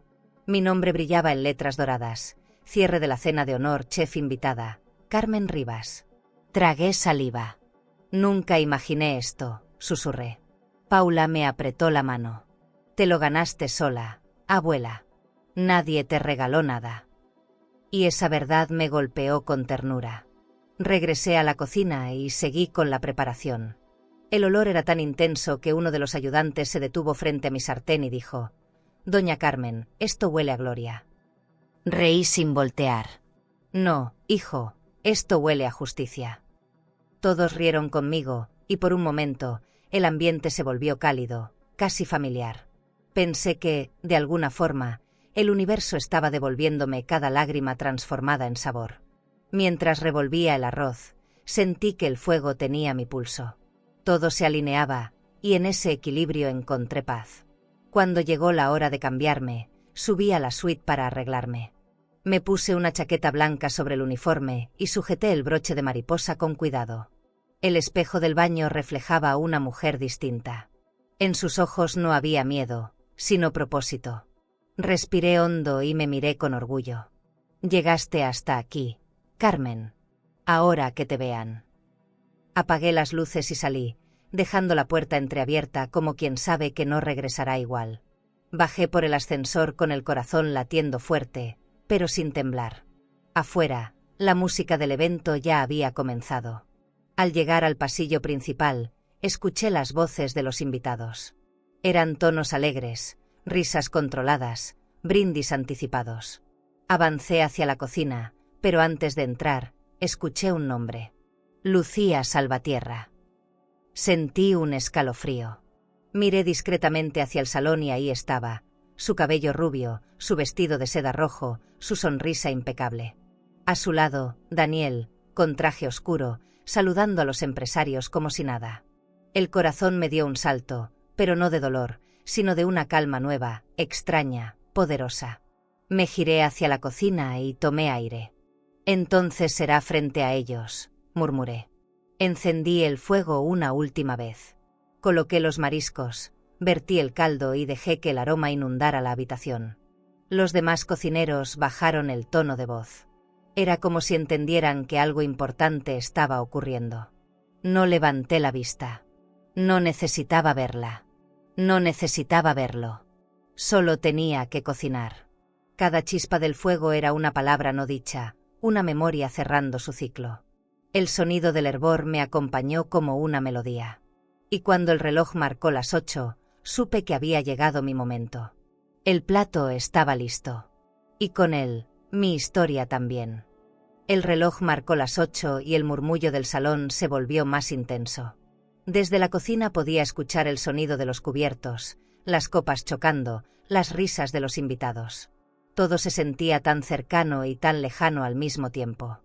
A: Mi nombre brillaba en letras doradas. Cierre de la cena de honor, chef invitada, Carmen Rivas. Tragué saliva. «Nunca imaginé esto», susurré. Paula me apretó la mano. «Te lo ganaste sola, abuela. Nadie te regaló nada». Y esa verdad me golpeó con ternura. Regresé a la cocina y seguí con la preparación. El olor era tan intenso que uno de los ayudantes se detuvo frente a mi sartén y dijo: «Doña Carmen, esto huele a gloria». Reí sin voltear. «No, hijo, esto huele a justicia». Todos rieron conmigo, y por un momento, el ambiente se volvió cálido, casi familiar. Pensé que, de alguna forma, el universo estaba devolviéndome cada lágrima transformada en sabor. Mientras revolvía el arroz, sentí que el fuego tenía mi pulso. Todo se alineaba, y en ese equilibrio encontré paz. Cuando llegó la hora de cambiarme, subí a la suite para arreglarme. Me puse una chaqueta blanca sobre el uniforme y sujeté el broche de mariposa con cuidado. El espejo del baño reflejaba a una mujer distinta. En sus ojos no había miedo, sino propósito. Respiré hondo y me miré con orgullo. «Llegaste hasta aquí, Carmen. Ahora que te vean». Apagué las luces y salí, dejando la puerta entreabierta como quien sabe que no regresará igual. Bajé por el ascensor con el corazón latiendo fuerte, pero sin temblar. Afuera, la música del evento ya había comenzado. Al llegar al pasillo principal, escuché las voces de los invitados. Eran tonos alegres, risas controladas, brindis anticipados. Avancé hacia la cocina, pero antes de entrar, escuché un nombre. Lucía Salvatierra. Sentí un escalofrío. Miré discretamente hacia el salón y ahí estaba, su cabello rubio, su vestido de seda rojo, su sonrisa impecable. A su lado, Daniel, con traje oscuro, saludando a los empresarios como si nada. El corazón me dio un salto, pero no de dolor, sino de una calma nueva, extraña, poderosa. Me giré hacia la cocina y tomé aire. «Entonces será frente a ellos», murmuré. Encendí el fuego una última vez. Coloqué los mariscos, vertí el caldo y dejé que el aroma inundara la habitación. Los demás cocineros bajaron el tono de voz. Era como si entendieran que algo importante estaba ocurriendo. No levanté la vista. No necesitaba verla. No necesitaba verlo. Solo tenía que cocinar. Cada chispa del fuego era una palabra no dicha, una memoria cerrando su ciclo. El sonido del hervor me acompañó como una melodía. Y cuando el reloj marcó las 8, supe que había llegado mi momento. El plato estaba listo. Y con él, mi historia también. El reloj marcó las 8 y el murmullo del salón se volvió más intenso. Desde la cocina podía escuchar el sonido de los cubiertos, las copas chocando, las risas de los invitados. Todo se sentía tan cercano y tan lejano al mismo tiempo.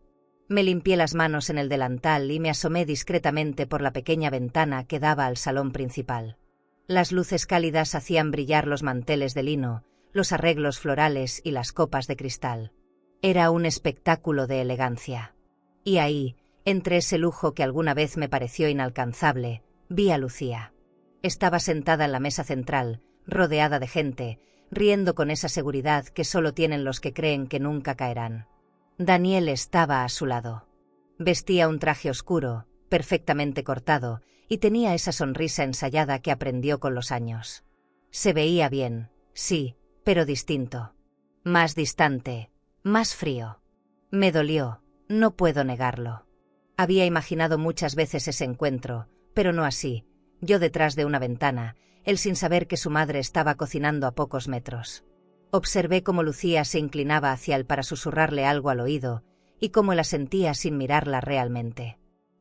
A: Me limpié las manos en el delantal y me asomé discretamente por la pequeña ventana que daba al salón principal. Las luces cálidas hacían brillar los manteles de lino, los arreglos florales y las copas de cristal. Era un espectáculo de elegancia. Y ahí, entre ese lujo que alguna vez me pareció inalcanzable, vi a Lucía. Estaba sentada en la mesa central, rodeada de gente, riendo con esa seguridad que solo tienen los que creen que nunca caerán. Daniel estaba a su lado. Vestía un traje oscuro, perfectamente cortado, y tenía esa sonrisa ensayada que aprendió con los años. Se veía bien, sí, pero distinto. Más distante, más frío. Me dolió, no puedo negarlo. Había imaginado muchas veces ese encuentro, pero no así, yo detrás de una ventana, él sin saber que su madre estaba cocinando a pocos metros. Observé cómo Lucía se inclinaba hacia él para susurrarle algo al oído, y cómo la sentía sin mirarla realmente.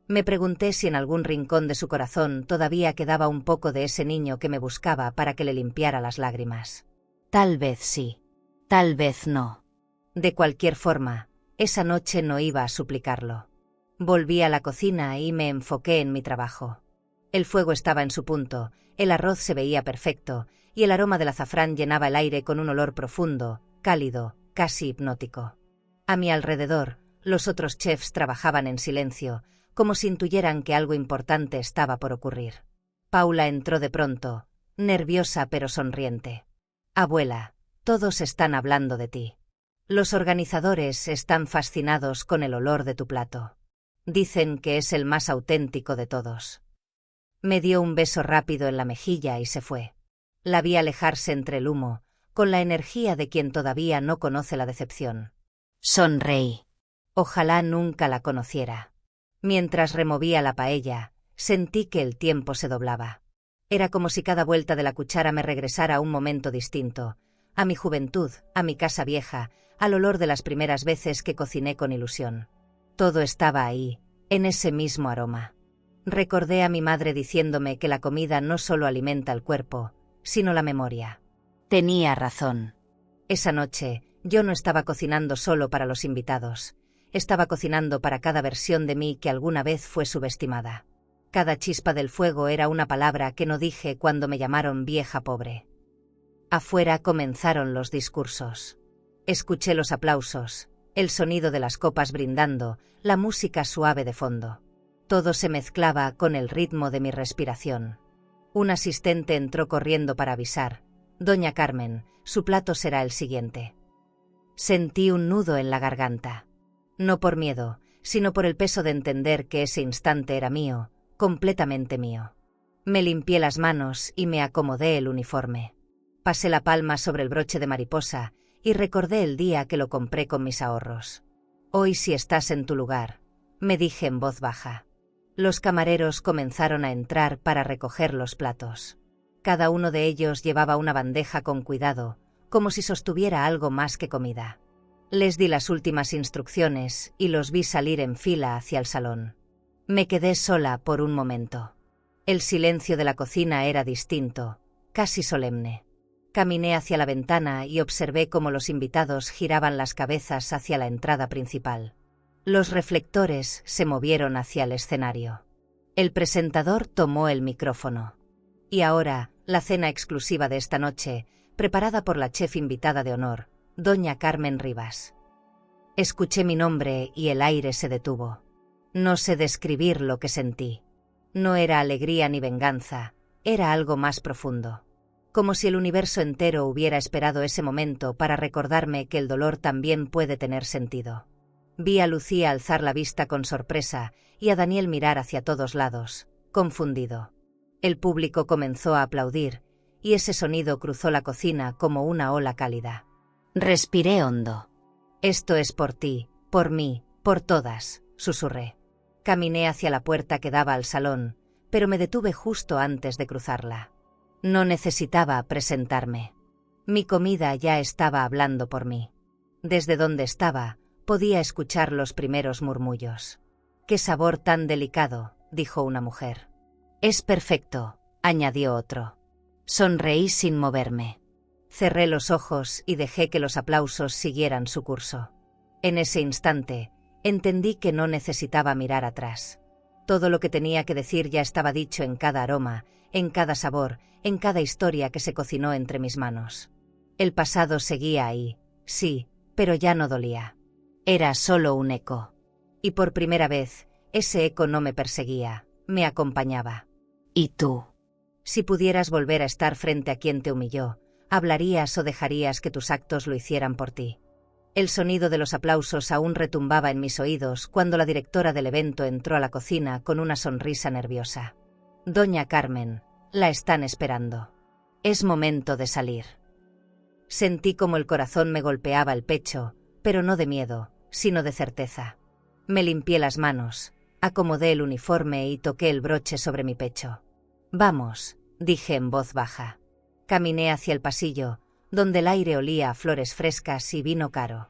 A: Me pregunté si en algún rincón de su corazón todavía quedaba un poco de ese niño que me buscaba para que le limpiara las lágrimas. Tal vez sí, tal vez no. De cualquier forma, esa noche no iba a suplicarlo. Volví a la cocina y me enfoqué en mi trabajo. El fuego estaba en su punto, el arroz se veía perfecto, y el aroma del azafrán llenaba el aire con un olor profundo, cálido, casi hipnótico. A mi alrededor, los otros chefs trabajaban en silencio, como si intuyeran que algo importante estaba por ocurrir. Paula entró de pronto, nerviosa pero sonriente. Abuela, todos están hablando de ti. Los organizadores están fascinados con el olor de tu plato. Dicen que es el más auténtico de todos. Me dio un beso rápido en la mejilla y se fue. La vi alejarse entre el humo, con la energía de quien todavía no conoce la decepción. Sonreí. Ojalá nunca la conociera. Mientras removía la paella, sentí que el tiempo se doblaba. Era como si cada vuelta de la cuchara me regresara a un momento distinto, a mi juventud, a mi casa vieja, al olor de las primeras veces que cociné con ilusión. Todo estaba ahí, en ese mismo aroma. Recordé a mi madre diciéndome que la comida no solo alimenta el cuerpo, sino la memoria. Tenía razón. Esa noche, yo no estaba cocinando solo para los invitados. Estaba cocinando para cada versión de mí que alguna vez fue subestimada. Cada chispa del fuego era una palabra que no dije cuando me llamaron vieja pobre. Afuera comenzaron los discursos. Escuché los aplausos, el sonido de las copas brindando, la música suave de fondo. Todo se mezclaba con el ritmo de mi respiración. Un asistente entró corriendo para avisar. Doña Carmen, su plato será el siguiente. Sentí un nudo en la garganta. No por miedo, sino por el peso de entender que ese instante era mío, completamente mío. Me limpié las manos y me acomodé el uniforme. Pasé la palma sobre el broche de mariposa y recordé el día que lo compré con mis ahorros. Hoy si estás en tu lugar, me dije en voz baja. Los camareros comenzaron a entrar para recoger los platos. Cada uno de ellos llevaba una bandeja con cuidado, como si sostuviera algo más que comida. Les di las últimas instrucciones y los vi salir en fila hacia el salón. Me quedé sola por un momento. El silencio de la cocina era distinto, casi solemne. Caminé hacia la ventana y observé cómo los invitados giraban las cabezas hacia la entrada principal. Los reflectores se movieron hacia el escenario. El presentador tomó el micrófono. Y ahora, la cena exclusiva de esta noche, preparada por la chef invitada de honor, Doña Carmen Rivas. Escuché mi nombre y el aire se detuvo. No sé describir lo que sentí. No era alegría ni venganza, era algo más profundo. Como si el universo entero hubiera esperado ese momento para recordarme que el dolor también puede tener sentido. Vi a Lucía alzar la vista con sorpresa y a Daniel mirar hacia todos lados, confundido. El público comenzó a aplaudir, y ese sonido cruzó la cocina como una ola cálida. Respiré hondo. Esto es por ti, por mí, por todas, susurré. Caminé hacia la puerta que daba al salón, pero me detuve justo antes de cruzarla. No necesitaba presentarme. Mi comida ya estaba hablando por mí. Desde donde estaba, podía escuchar los primeros murmullos. «Qué sabor tan delicado», dijo una mujer. «Es perfecto», añadió otro. Sonreí sin moverme. Cerré los ojos y dejé que los aplausos siguieran su curso. En ese instante, entendí que no necesitaba mirar atrás. Todo lo que tenía que decir ya estaba dicho en cada aroma, en cada sabor, en cada historia que se cocinó entre mis manos. El pasado seguía ahí, sí, pero ya no dolía. Era solo un eco. Y por primera vez, ese eco no me perseguía, me acompañaba. ¿Y tú? Si pudieras volver a estar frente a quien te humilló, ¿hablarías o dejarías que tus actos lo hicieran por ti? El sonido de los aplausos aún retumbaba en mis oídos cuando la directora del evento entró a la cocina con una sonrisa nerviosa. «Doña Carmen, la están esperando. Es momento de salir». Sentí como el corazón me golpeaba el pecho, pero no de miedo, sino de certeza. Me limpié las manos, acomodé el uniforme y toqué el broche sobre mi pecho. «Vamos», dije en voz baja. Caminé hacia el pasillo, donde el aire olía a flores frescas y vino caro.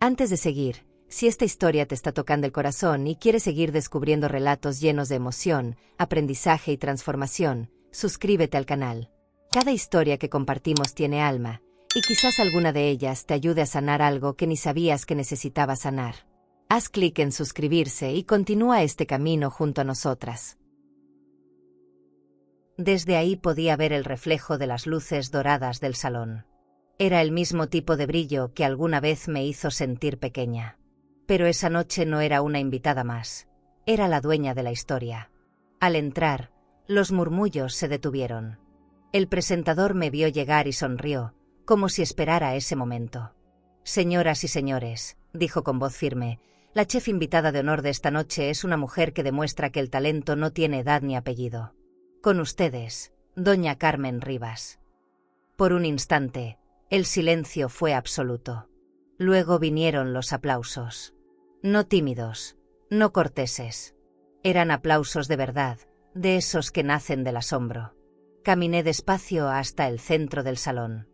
A: Antes de seguir, si esta historia te está tocando el corazón y quieres seguir descubriendo relatos llenos de emoción, aprendizaje y transformación, suscríbete al canal. Cada historia que compartimos tiene alma, y quizás alguna de ellas te ayude a sanar algo que ni sabías que necesitabas sanar. Haz clic en suscribirse y continúa este camino junto a nosotras. Desde ahí podía ver el reflejo de las luces doradas del salón. Era el mismo tipo de brillo que alguna vez me hizo sentir pequeña. Pero esa noche no era una invitada más. Era la dueña de la historia. Al entrar, los murmullos se detuvieron. El presentador me vio llegar y sonrió, como si esperara ese momento. «Señoras y señores», dijo con voz firme, «la chef invitada de honor de esta noche es una mujer que demuestra que el talento no tiene edad ni apellido. Con ustedes, doña Carmen Rivas». Por un instante, el silencio fue absoluto. Luego vinieron los aplausos. No tímidos, no corteses. Eran aplausos de verdad, de esos que nacen del asombro. Caminé despacio hasta el centro del salón.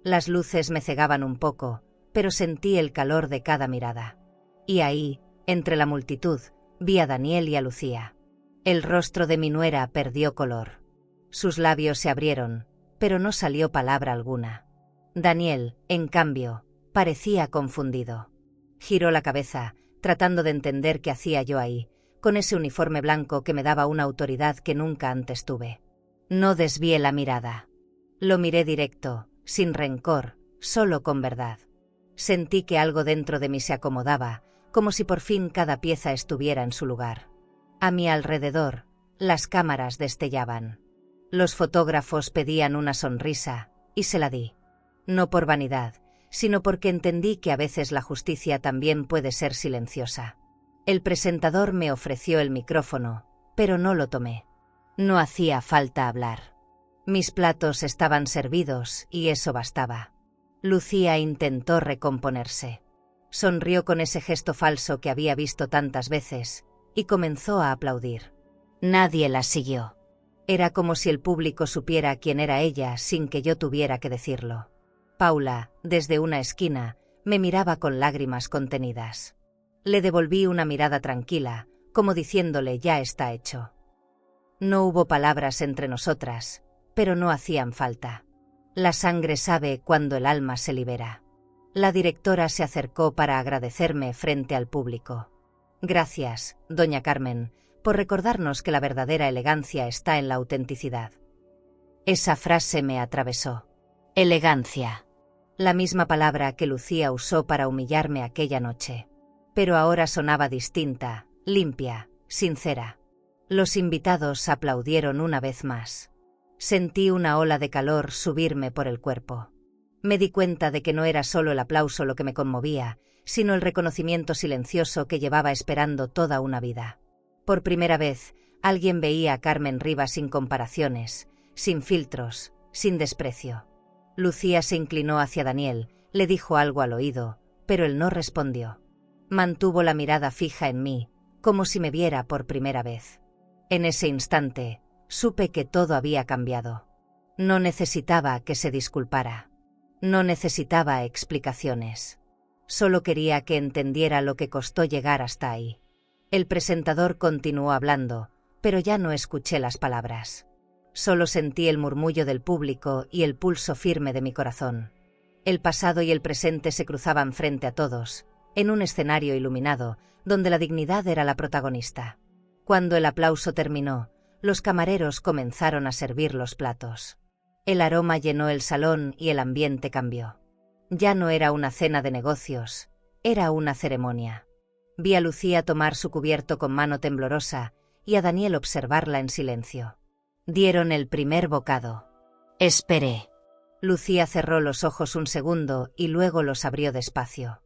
A: Las luces me cegaban un poco, pero sentí el calor de cada mirada. Y ahí, entre la multitud, vi a Daniel y a Lucía. El rostro de mi nuera perdió color. Sus labios se abrieron, pero no salió palabra alguna. Daniel, en cambio, parecía confundido. Giró la cabeza, tratando de entender qué hacía yo ahí, con ese uniforme blanco que me daba una autoridad que nunca antes tuve. No desvié la mirada. Lo miré directo, sin rencor, solo con verdad. Sentí que algo dentro de mí se acomodaba, como si por fin cada pieza estuviera en su lugar. A mi alrededor, las cámaras destellaban. Los fotógrafos pedían una sonrisa, y se la di. No por vanidad, sino porque entendí que a veces la justicia también puede ser silenciosa. El presentador me ofreció el micrófono, pero no lo tomé. No hacía falta hablar. Mis platos estaban servidos y eso bastaba. Lucía intentó recomponerse. Sonrió con ese gesto falso que había visto tantas veces, y comenzó a aplaudir. Nadie la siguió. Era como si el público supiera quién era ella sin que yo tuviera que decirlo. Paula, desde una esquina, me miraba con lágrimas contenidas. Le devolví una mirada tranquila, como diciéndole ya está hecho. No hubo palabras entre nosotras, pero no hacían falta. La sangre sabe cuando el alma se libera. La directora se acercó para agradecerme frente al público. Gracias, doña Carmen, por recordarnos que la verdadera elegancia está en la autenticidad. Esa frase me atravesó. Elegancia. La misma palabra que Lucía usó para humillarme aquella noche. Pero ahora sonaba distinta, limpia, sincera. Los invitados aplaudieron una vez más. Sentí una ola de calor subirme por el cuerpo. Me di cuenta de que no era solo el aplauso lo que me conmovía, sino el reconocimiento silencioso que llevaba esperando toda una vida. Por primera vez, alguien veía a Carmen Rivas sin comparaciones, sin filtros, sin desprecio. Lucía se inclinó hacia Daniel, le dijo algo al oído, pero él no respondió. Mantuvo la mirada fija en mí, como si me viera por primera vez. En ese instante, supe que todo había cambiado. No necesitaba que se disculpara. No necesitaba explicaciones. Solo quería que entendiera lo que costó llegar hasta ahí. El presentador continuó hablando, pero ya no escuché las palabras. Solo sentí el murmullo del público y el pulso firme de mi corazón. El pasado y el presente se cruzaban frente a todos, en un escenario iluminado, donde la dignidad era la protagonista. Cuando el aplauso terminó, los camareros comenzaron a servir los platos. El aroma llenó el salón y el ambiente cambió. Ya no era una cena de negocios, era una ceremonia. Vi a Lucía tomar su cubierto con mano temblorosa y a Daniel observarla en silencio. Dieron el primer bocado. Esperé. Lucía cerró los ojos un segundo y luego los abrió despacio.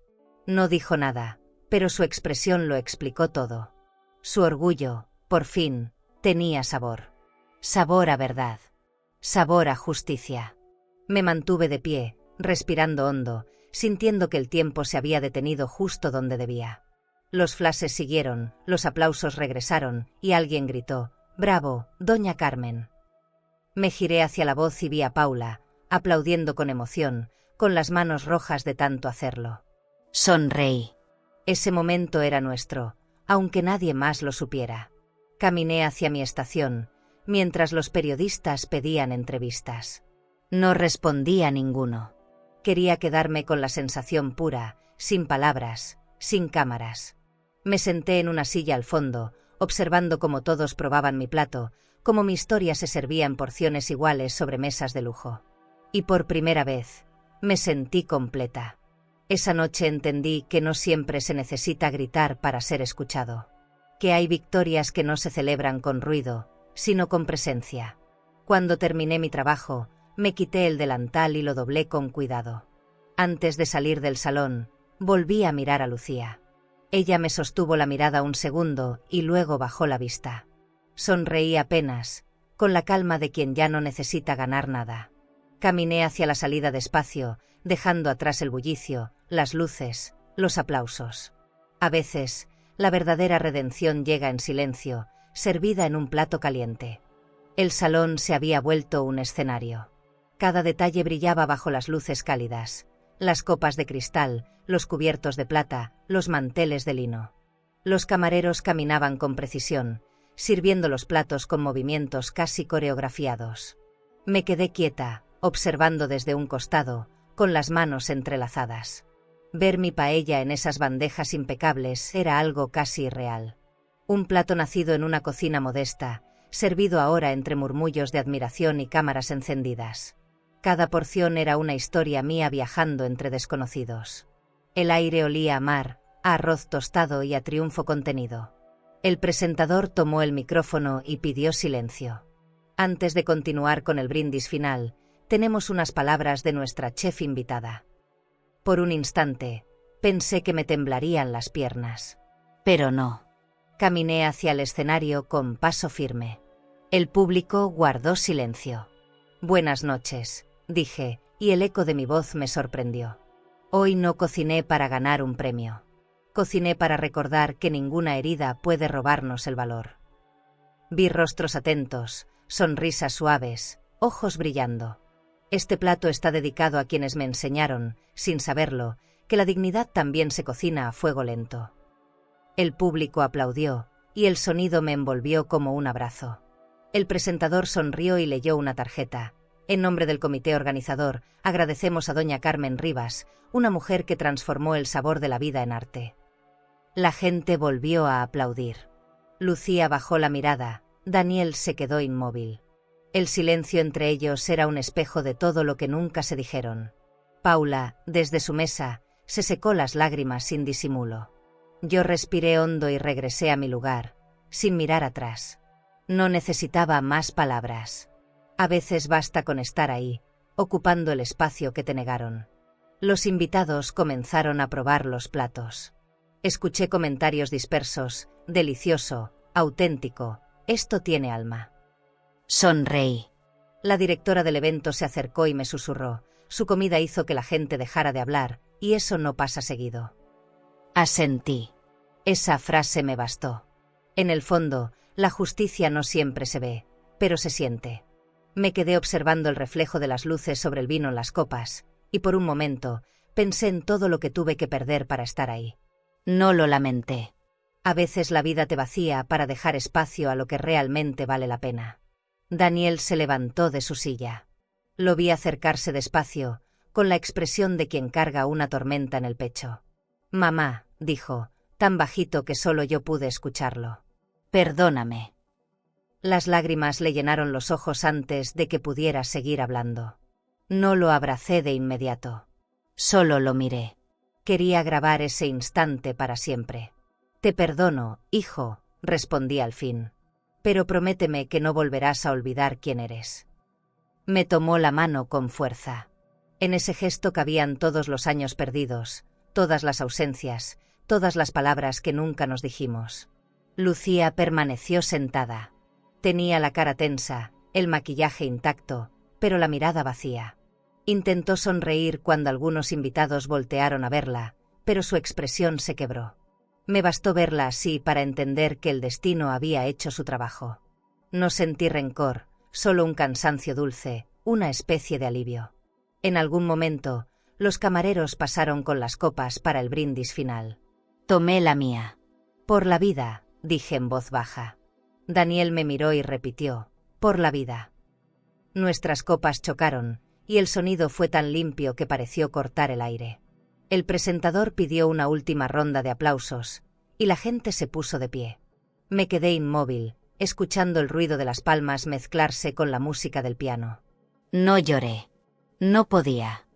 A: No dijo nada, pero su expresión lo explicó todo. Su orgullo, por fin, tenía sabor. Sabor a verdad. Sabor a justicia. Me mantuve de pie, respirando hondo, sintiendo que el tiempo se había detenido justo donde debía. Los flashes siguieron, los aplausos regresaron, y alguien gritó: «¡Bravo, doña Carmen!». Me giré hacia la voz y vi a Paula, aplaudiendo con emoción, con las manos rojas de tanto hacerlo.
B: Sonreí.
A: Ese momento era nuestro, aunque nadie más lo supiera. Caminé hacia mi estación, mientras los periodistas pedían entrevistas.
B: No respondí a ninguno.
A: Quería quedarme con la sensación pura, sin palabras, sin cámaras. Me senté en una silla al fondo, observando cómo todos probaban mi plato, cómo mi historia se servía en porciones iguales sobre mesas de lujo. Y por primera vez, me sentí completa. Esa noche entendí que no siempre se necesita gritar para ser escuchado. Que hay victorias que no se celebran con ruido, sino con presencia. Cuando terminé mi trabajo, me quité el delantal y lo doblé con cuidado. Antes de salir del salón, volví a mirar a Lucía. Ella me sostuvo la mirada un segundo y luego bajó la vista. Sonreí apenas, con la calma de quien ya no necesita ganar nada. Caminé hacia la salida despacio, dejando atrás el bullicio, las luces, los aplausos. A veces, la verdadera redención llega en silencio, servida en un plato caliente. El salón se había vuelto un escenario. Cada detalle brillaba bajo las luces cálidas, las copas de cristal, los cubiertos de plata, los manteles de lino. Los camareros caminaban con precisión, sirviendo los platos con movimientos casi coreografiados. Me quedé quieta, observando desde un costado, con las manos entrelazadas. Ver mi paella en esas bandejas impecables era algo casi irreal. Un plato nacido en una cocina modesta, servido ahora entre murmullos de admiración y cámaras encendidas. Cada porción era una historia mía viajando entre desconocidos. El aire olía a mar, a arroz tostado y a triunfo contenido. El presentador tomó el micrófono y pidió silencio. Antes de continuar con el brindis final, tenemos unas palabras de nuestra chef invitada. Por un instante, pensé que me temblarían las piernas.
B: Pero no.
A: Caminé hacia el escenario con paso firme. El público guardó silencio. Buenas noches, dije, y el eco de mi voz me sorprendió. Hoy no cociné para ganar un premio. Cociné para recordar que ninguna herida puede robarnos el valor. Vi rostros atentos, sonrisas suaves, ojos brillando. Este plato está dedicado a quienes me enseñaron, sin saberlo, que la dignidad también se cocina a fuego lento. El público aplaudió, y el sonido me envolvió como un abrazo. El presentador sonrió y leyó una tarjeta. En nombre del comité organizador, agradecemos a doña Carmen Rivas, una mujer que transformó el sabor de la vida en arte. La gente volvió a aplaudir. Lucía bajó la mirada, Daniel se quedó inmóvil. El silencio entre ellos era un espejo de todo lo que nunca se dijeron. Paula, desde su mesa, se secó las lágrimas sin disimulo. Yo respiré hondo y regresé a mi lugar, sin mirar atrás. No necesitaba más palabras. A veces basta con estar ahí, ocupando el espacio que te negaron. Los invitados comenzaron a probar los platos. Escuché comentarios dispersos, delicioso, auténtico, esto tiene alma.
B: Sonreí.
A: La directora del evento se acercó y me susurró. Su comida hizo que la gente dejara de hablar, y eso no pasa seguido.
B: Asentí.
A: Esa frase me bastó. En el fondo, la justicia no siempre se ve, pero se siente. Me quedé observando el reflejo de las luces sobre el vino en las copas, y por un momento, pensé en todo lo que tuve que perder para estar ahí.
B: No lo lamenté.
A: A veces la vida te vacía para dejar espacio a lo que realmente vale la pena. Daniel se levantó de su silla. Lo vi acercarse despacio, con la expresión de quien carga una tormenta en el pecho. «Mamá», dijo, tan bajito que solo yo pude escucharlo.
B: «Perdóname».
A: Las lágrimas le llenaron los ojos antes de que pudiera seguir hablando. No lo abracé de inmediato.
B: Solo lo miré.
A: Quería grabar ese instante para siempre. «Te perdono, hijo», respondí al fin. «Pero prométeme que no volverás a olvidar quién eres». Me tomó la mano con fuerza. En ese gesto cabían todos los años perdidos, todas las ausencias, todas las palabras que nunca nos dijimos. Lucía permaneció sentada. Tenía la cara tensa, el maquillaje intacto, pero la mirada vacía. Intentó sonreír cuando algunos invitados voltearon a verla, pero su expresión se quebró. Me bastó verla así para entender que el destino había hecho su trabajo. No sentí rencor, solo un cansancio dulce, una especie de alivio. En algún momento, los camareros pasaron con las copas para el brindis final.
B: Tomé la mía.
A: Por la vida, dije en voz baja. Daniel me miró y repitió, por la vida. Nuestras copas chocaron, y el sonido fue tan limpio que pareció cortar el aire. El presentador pidió una última ronda de aplausos, y la gente se puso de pie. Me quedé inmóvil, escuchando el ruido de las palmas mezclarse con la música del piano.
B: No lloré. No podía.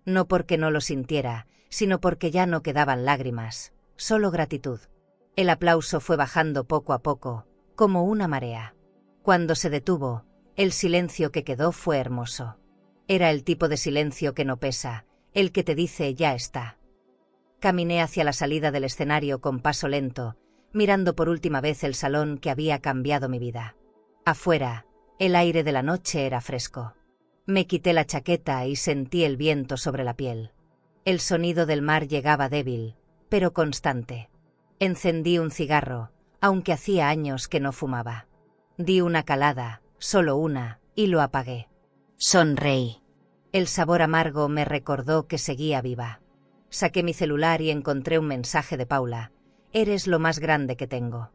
A: No porque no lo sintiera, sino porque ya no quedaban lágrimas, solo gratitud. El aplauso fue bajando poco a poco, como una marea. Cuando se detuvo, el silencio que quedó fue hermoso. Era el tipo de silencio que no pesa, el que te dice ya está. Caminé hacia la salida del escenario con paso lento, mirando por última vez el salón que había cambiado mi vida. Afuera, el aire de la noche era fresco. Me quité la chaqueta y sentí el viento sobre la piel. El sonido del mar llegaba débil, pero constante. Encendí un cigarro, aunque hacía años que no fumaba. Di una calada, solo una, y lo apagué.
B: Sonreí.
A: El sabor amargo me recordó que seguía viva. Saqué mi celular y encontré un mensaje de Paula. Eres lo más grande que tengo.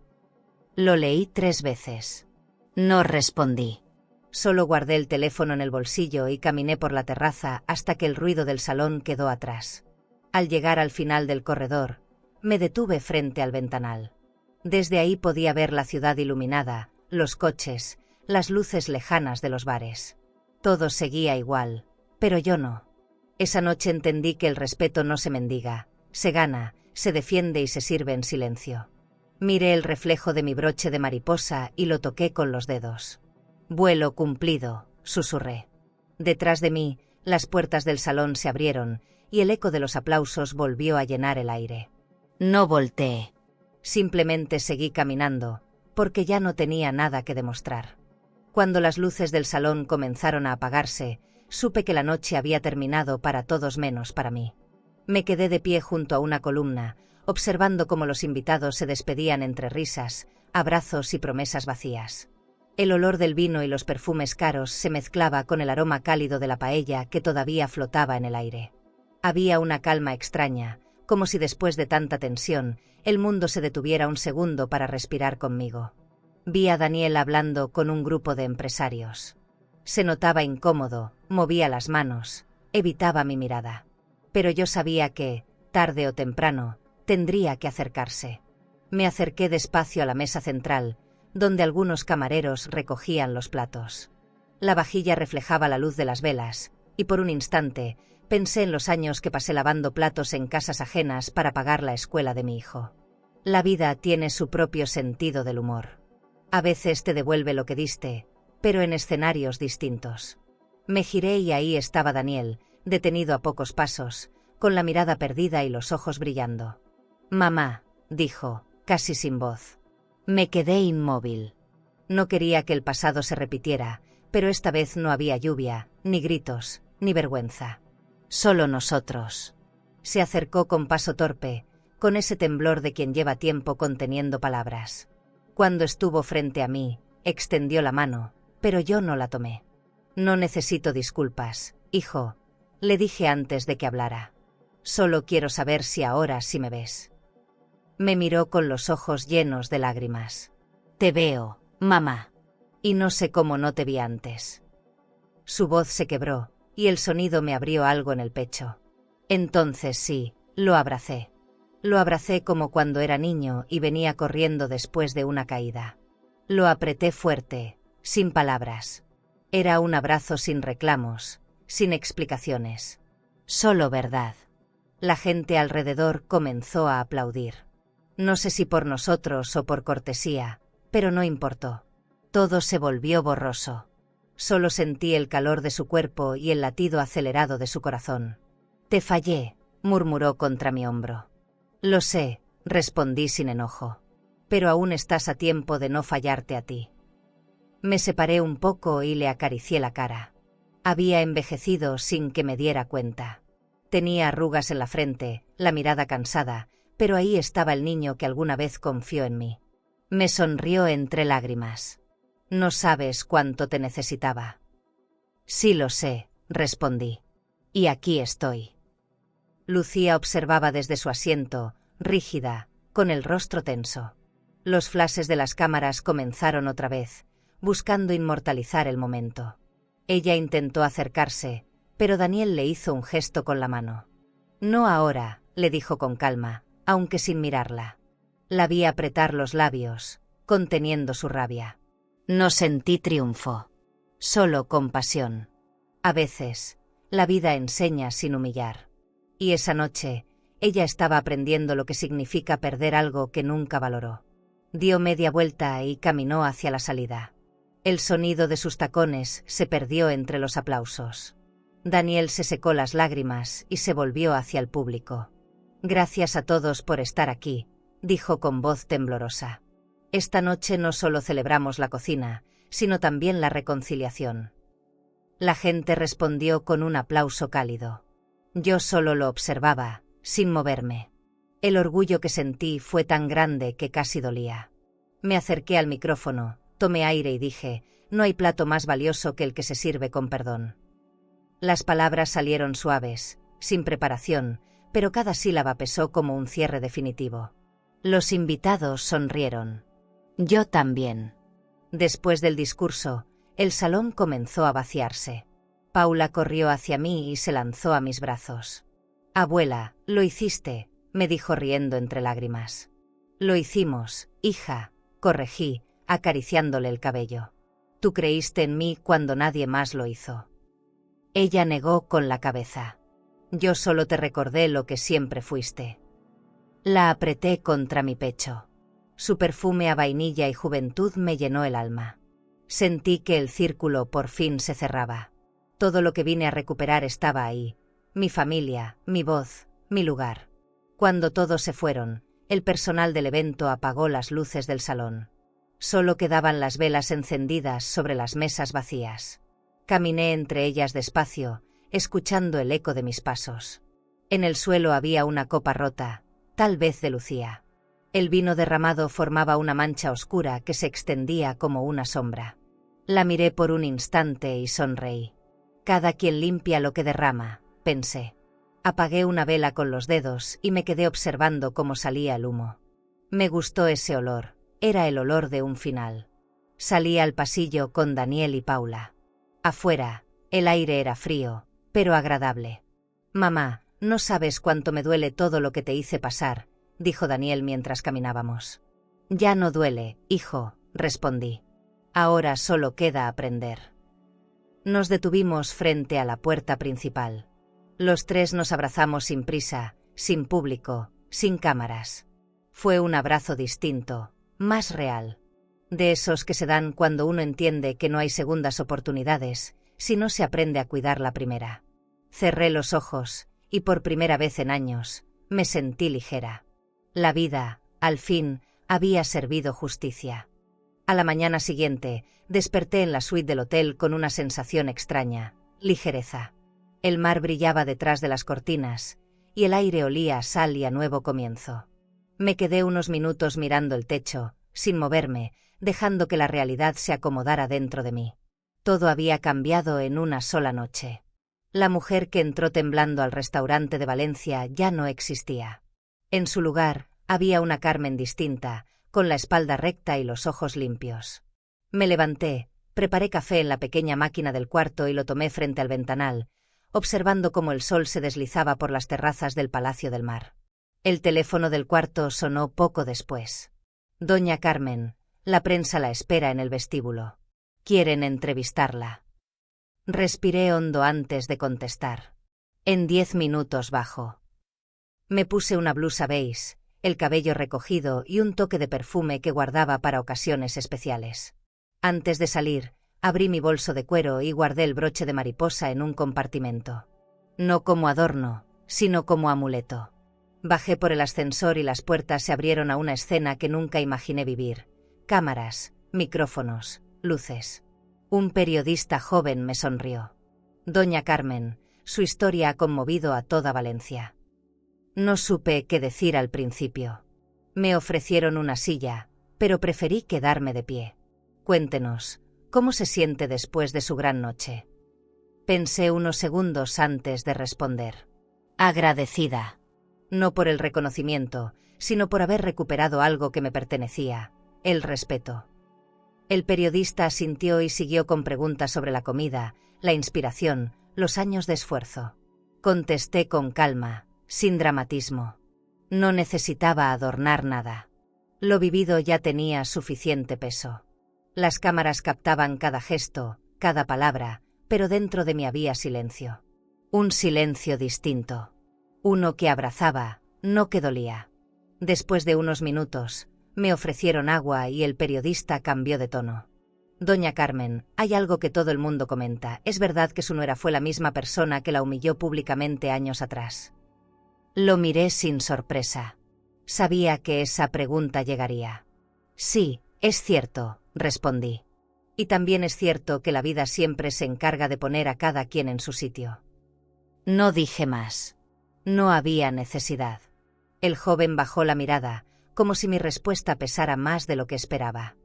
B: Lo leí 3 veces. No respondí.
A: Solo guardé el teléfono en el bolsillo y caminé por la terraza hasta que el ruido del salón quedó atrás. Al llegar al final del corredor, me detuve frente al ventanal. Desde ahí podía ver la ciudad iluminada, los coches, las luces lejanas de los bares. Todo seguía igual, pero yo no. Esa noche entendí que el respeto no se mendiga, se gana, se defiende y se sirve en silencio. Miré el reflejo de mi broche de mariposa y lo toqué con los dedos. Vuelo cumplido, susurré. Detrás de mí, las puertas del salón se abrieron y el eco de los aplausos volvió a llenar el aire.
B: No volteé.
A: Simplemente seguí caminando, porque ya no tenía nada que demostrar. Cuando las luces del salón comenzaron a apagarse, supe que la noche había terminado para todos menos para mí. Me quedé de pie junto a una columna, observando cómo los invitados se despedían entre risas, abrazos y promesas vacías. El olor del vino y los perfumes caros se mezclaba con el aroma cálido de la paella que todavía flotaba en el aire. Había una calma extraña, como si después de tanta tensión, el mundo se detuviera un segundo para respirar conmigo. Vi a Daniel hablando con un grupo de empresarios. Se notaba incómodo, movía las manos, evitaba mi mirada. Pero yo sabía que, tarde o temprano, tendría que acercarse. Me acerqué despacio a la mesa central, donde algunos camareros recogían los platos. La vajilla reflejaba la luz de las velas, y por un instante pensé en los años que pasé lavando platos en casas ajenas para pagar la escuela de mi hijo. La vida tiene su propio sentido del humor. A veces te devuelve lo que diste, pero en escenarios distintos. Me giré y ahí estaba Daniel, detenido a pocos pasos, con la mirada perdida y los ojos brillando. «Mamá», dijo, casi sin voz. Me quedé inmóvil. No quería que el pasado se repitiera, pero esta vez no había lluvia, ni gritos, ni vergüenza. Solo nosotros. Se acercó con paso torpe, con ese temblor de quien lleva tiempo conteniendo palabras. Cuando estuvo frente a mí, extendió la mano, pero yo no la tomé. No necesito disculpas, hijo, le dije antes de que hablara. Solo quiero saber si ahora sí me ves. Me miró con los ojos llenos de lágrimas. Te veo, mamá. Y no sé cómo no te vi antes. Su voz se quebró, y el sonido me abrió algo en el pecho. Entonces sí, lo abracé. Lo abracé como cuando era niño y venía corriendo después de una caída. Lo apreté fuerte, sin palabras. Era un abrazo sin reclamos, sin explicaciones. Solo verdad. La gente alrededor comenzó a aplaudir. No sé si por nosotros o por cortesía, pero no importó. Todo se volvió borroso. Solo sentí el calor de su cuerpo y el latido acelerado de su corazón. Te fallé, murmuró contra mi hombro. Lo sé, respondí sin enojo. Pero aún estás a tiempo de no fallarte a ti. Me separé un poco y le acaricié la cara. Había envejecido sin que me diera cuenta. Tenía arrugas en la frente, la mirada cansada, pero ahí estaba el niño que alguna vez confió en mí. Me sonrió entre lágrimas. No sabes cuánto te necesitaba. Sí lo sé, respondí. Y aquí estoy. Lucía observaba desde su asiento, rígida, con el rostro tenso. Los flashes de las cámaras comenzaron otra vez, buscando inmortalizar el momento. Ella intentó acercarse, pero Daniel le hizo un gesto con la mano. No ahora, le dijo con calma, aunque sin mirarla. La vi apretar los labios, conteniendo su rabia. No sentí triunfo, solo compasión. A veces, la vida enseña sin humillar. Y esa noche, ella estaba aprendiendo lo que significa perder algo que nunca valoró. Dio media vuelta y caminó hacia la salida. El sonido de sus tacones se perdió entre los aplausos. Daniel se secó las lágrimas y se volvió hacia el público. Gracias a todos por estar aquí, dijo con voz temblorosa. Esta noche no solo celebramos la cocina, sino también la reconciliación. La gente respondió con un aplauso cálido. Yo solo lo observaba, sin moverme. El orgullo que sentí fue tan grande que casi dolía. Me acerqué al micrófono, tomé aire y dije, no hay plato más valioso que el que se sirve con perdón. Las palabras salieron suaves, sin preparación, pero cada sílaba pesó como un cierre definitivo. Los invitados sonrieron. Yo también. Después del discurso, el salón comenzó a vaciarse. Paula corrió hacia mí y se lanzó a mis brazos. Abuela, lo hiciste, me dijo riendo entre lágrimas. Lo hicimos, hija, corregí, acariciándole el cabello. Tú creíste en mí cuando nadie más lo hizo. Ella negó con la cabeza. Yo solo te recordé lo que siempre fuiste. La apreté contra mi pecho. Su perfume a vainilla y juventud me llenó el alma. Sentí que el círculo por fin se cerraba. Todo lo que vine a recuperar estaba ahí. Mi familia, mi voz, mi lugar. Cuando todos se fueron, el personal del evento apagó las luces del salón. Solo quedaban las velas encendidas sobre las mesas vacías. Caminé entre ellas despacio, escuchando el eco de mis pasos. En el suelo había una copa rota, tal vez de Lucía. El vino derramado formaba una mancha oscura que se extendía como una sombra. La miré por un instante y sonreí. Cada quien limpia lo que derrama, pensé. Apagué una vela con los dedos y me quedé observando cómo salía el humo. Me gustó ese olor, era el olor de un final. Salí al pasillo con Daniel y Paula. Afuera, el aire era frío, pero agradable. Mamá, no sabes cuánto me duele todo lo que te hice pasar, dijo Daniel mientras caminábamos. Ya no duele, hijo, respondí. Ahora solo queda aprender. Nos detuvimos frente a la puerta principal. Los tres nos abrazamos sin prisa, sin público, sin cámaras. Fue un abrazo distinto, más real. De esos que se dan cuando uno entiende que no hay segundas oportunidades, si no se aprende a cuidar la primera. Cerré los ojos, y por primera vez en años, me sentí ligera. La vida, al fin, había servido justicia. A la mañana siguiente, desperté en la suite del hotel con una sensación extraña, ligereza. El mar brillaba detrás de las cortinas, y el aire olía a sal y a nuevo comienzo. Me quedé unos minutos mirando el techo, sin moverme, dejando que la realidad se acomodara dentro de mí. Todo había cambiado en una sola noche. La mujer que entró temblando al restaurante de Valencia ya no existía. En su lugar, había una Carmen distinta, con la espalda recta y los ojos limpios. Me levanté, preparé café en la pequeña máquina del cuarto y lo tomé frente al ventanal, observando cómo el sol se deslizaba por las terrazas del Palacio del Mar. El teléfono del cuarto sonó poco después. Doña Carmen, la prensa la espera en el vestíbulo. Quieren entrevistarla. Respiré hondo antes de contestar. En 10 minutos bajo. Me puse una blusa beige, el cabello recogido y un toque de perfume que guardaba para ocasiones especiales. Antes de salir, abrí mi bolso de cuero y guardé el broche de mariposa en un compartimento. No como adorno, sino como amuleto. Bajé por el ascensor y las puertas se abrieron a una escena que nunca imaginé vivir. Cámaras, micrófonos, luces. Un periodista joven me sonrió. Doña Carmen, su historia ha conmovido a toda Valencia. No supe qué decir al principio. Me ofrecieron una silla, pero preferí quedarme de pie. Cuéntenos, ¿Cómo se siente después de su gran noche? Pensé unos segundos antes de responder.
B: Agradecida.
A: No por el reconocimiento, sino por haber recuperado algo que me pertenecía, el respeto. El periodista asintió y siguió con preguntas sobre la comida, la inspiración, los años de esfuerzo. Contesté con calma, sin dramatismo. No necesitaba adornar nada. Lo vivido ya tenía suficiente peso. Las cámaras captaban cada gesto, cada palabra, pero dentro de mí había silencio. Un silencio distinto. Uno que abrazaba, no que dolía. Después de unos minutos, me ofrecieron agua y el periodista cambió de tono. Doña Carmen, hay algo que todo el mundo comenta. ¿Es verdad que su nuera fue la misma persona que la humilló públicamente años atrás? Lo miré sin sorpresa. Sabía que esa pregunta llegaría. Sí, es cierto, respondí. Y también es cierto que la vida siempre se encarga de poner a cada quien en su sitio. No dije más. No había necesidad. El joven bajó la mirada, como si mi respuesta pesara más de lo que esperaba.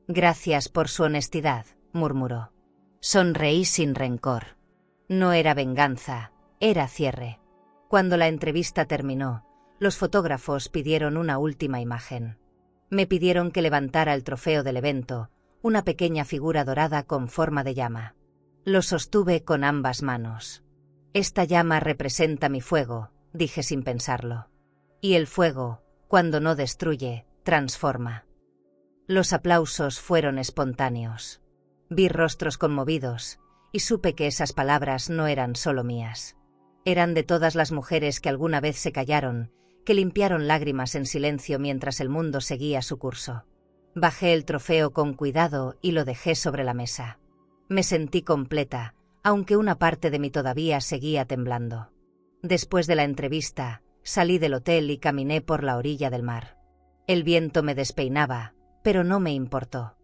A: Gracias por su honestidad, murmuró. Sonreí sin rencor. No era venganza, era cierre. Cuando la entrevista terminó, los fotógrafos pidieron una última imagen. Me pidieron que levantara el trofeo del evento, una pequeña figura dorada con forma de llama. Lo sostuve con ambas manos. Esta llama representa mi fuego, dije sin pensarlo. Y el fuego, cuando no destruye, transforma. Los aplausos fueron espontáneos. Vi rostros conmovidos, y supe que esas palabras no eran solo mías. Eran de todas las mujeres que alguna vez se callaron, que limpiaron lágrimas en silencio mientras el mundo seguía su curso. Bajé el trofeo con cuidado y lo dejé sobre la mesa. Me sentí completa, aunque una parte de mí todavía seguía temblando. Después de la entrevista, salí del hotel y caminé por la orilla del mar. El viento me despeinaba, pero no me importó.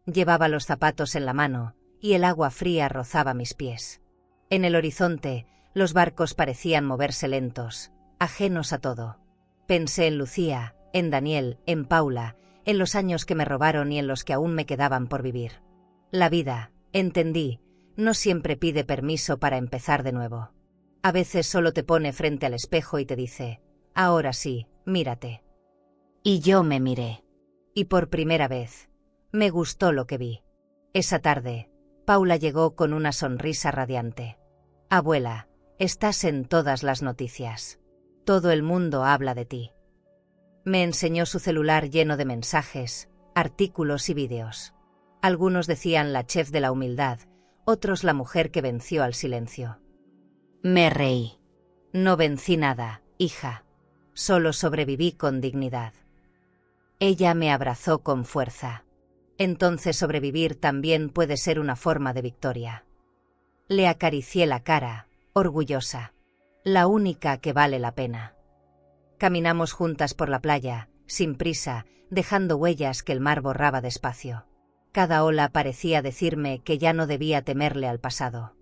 A: Llevaba los zapatos en la mano, y el agua fría rozaba mis pies. En el horizonte, los barcos parecían moverse lentos, ajenos a todo. Pensé en Lucía, en Daniel, en Paula, en los años que me robaron y en los que aún me quedaban por vivir. La vida, entendí, no siempre pide permiso para empezar de nuevo. A veces solo te pone frente al espejo y te dice, ahora sí, mírate. Y yo me miré. Y por primera vez, me gustó lo que vi. Esa tarde, Paula llegó con una sonrisa radiante. Abuela, estás en todas las noticias. Todo el mundo habla de ti. Me enseñó su celular lleno de mensajes, artículos y vídeos. Algunos decían la chef de la humildad, otros la mujer que venció al silencio. Me reí. No vencí nada, hija. Solo sobreviví con dignidad. Ella me abrazó con fuerza. Entonces sobrevivir también puede ser una forma de victoria. Le acaricié la cara, orgullosa. La única que vale la pena. Caminamos juntas por la playa, sin prisa, dejando huellas que el mar borraba despacio. Cada ola parecía decirme que ya no debía temerle al pasado.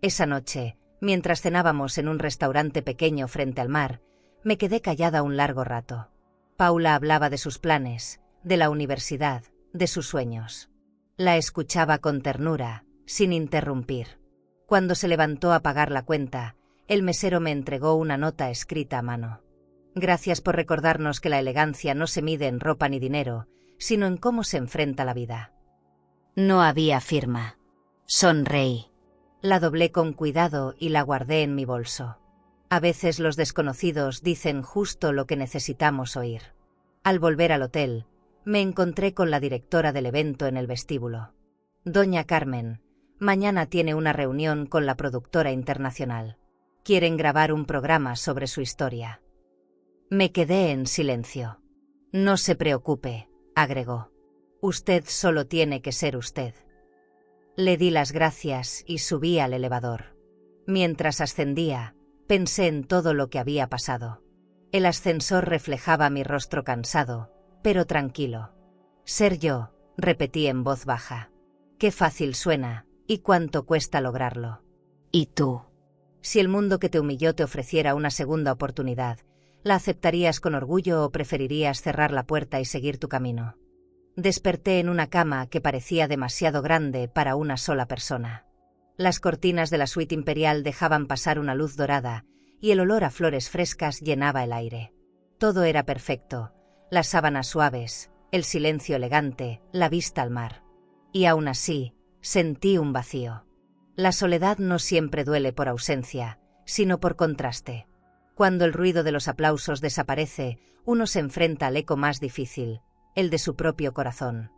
A: Esa noche, mientras cenábamos en un restaurante pequeño frente al mar, me quedé callada un largo rato. Paula hablaba de sus planes, de la universidad, de sus sueños. La escuchaba con ternura, sin interrumpir. Cuando se levantó a pagar la cuenta, el mesero me entregó una nota escrita a mano. Gracias por recordarnos que la elegancia no se mide en ropa ni dinero, sino en cómo se enfrenta la vida. No había firma. Sonreí. La doblé con cuidado y la guardé en mi bolso. A veces los desconocidos dicen justo lo que necesitamos oír. Al volver al hotel, me encontré con la directora del evento en el vestíbulo. Doña Carmen, mañana tiene una reunión con la productora internacional. Quieren grabar un programa sobre su historia. Me quedé en silencio. No se preocupe, agregó. Usted solo tiene que ser usted. Le di las gracias y subí al elevador. Mientras ascendía, pensé en todo lo que había pasado. El ascensor reflejaba mi rostro cansado, pero tranquilo. Ser yo, repetí en voz baja. Qué fácil suena, y cuánto cuesta lograrlo. ¿Y tú? Si el mundo que te humilló te ofreciera una segunda oportunidad, ¿la aceptarías con orgullo o preferirías cerrar la puerta y seguir tu camino? Desperté en una cama que parecía demasiado grande para una sola persona. Las cortinas de la suite imperial dejaban pasar una luz dorada, y el olor a flores frescas llenaba el aire. Todo era perfecto, las sábanas suaves, el silencio elegante, la vista al mar. Y aún así, sentí un vacío. La soledad no siempre duele por ausencia, sino por contraste. Cuando el ruido de los aplausos desaparece, uno se enfrenta al eco más difícil, el de su propio corazón.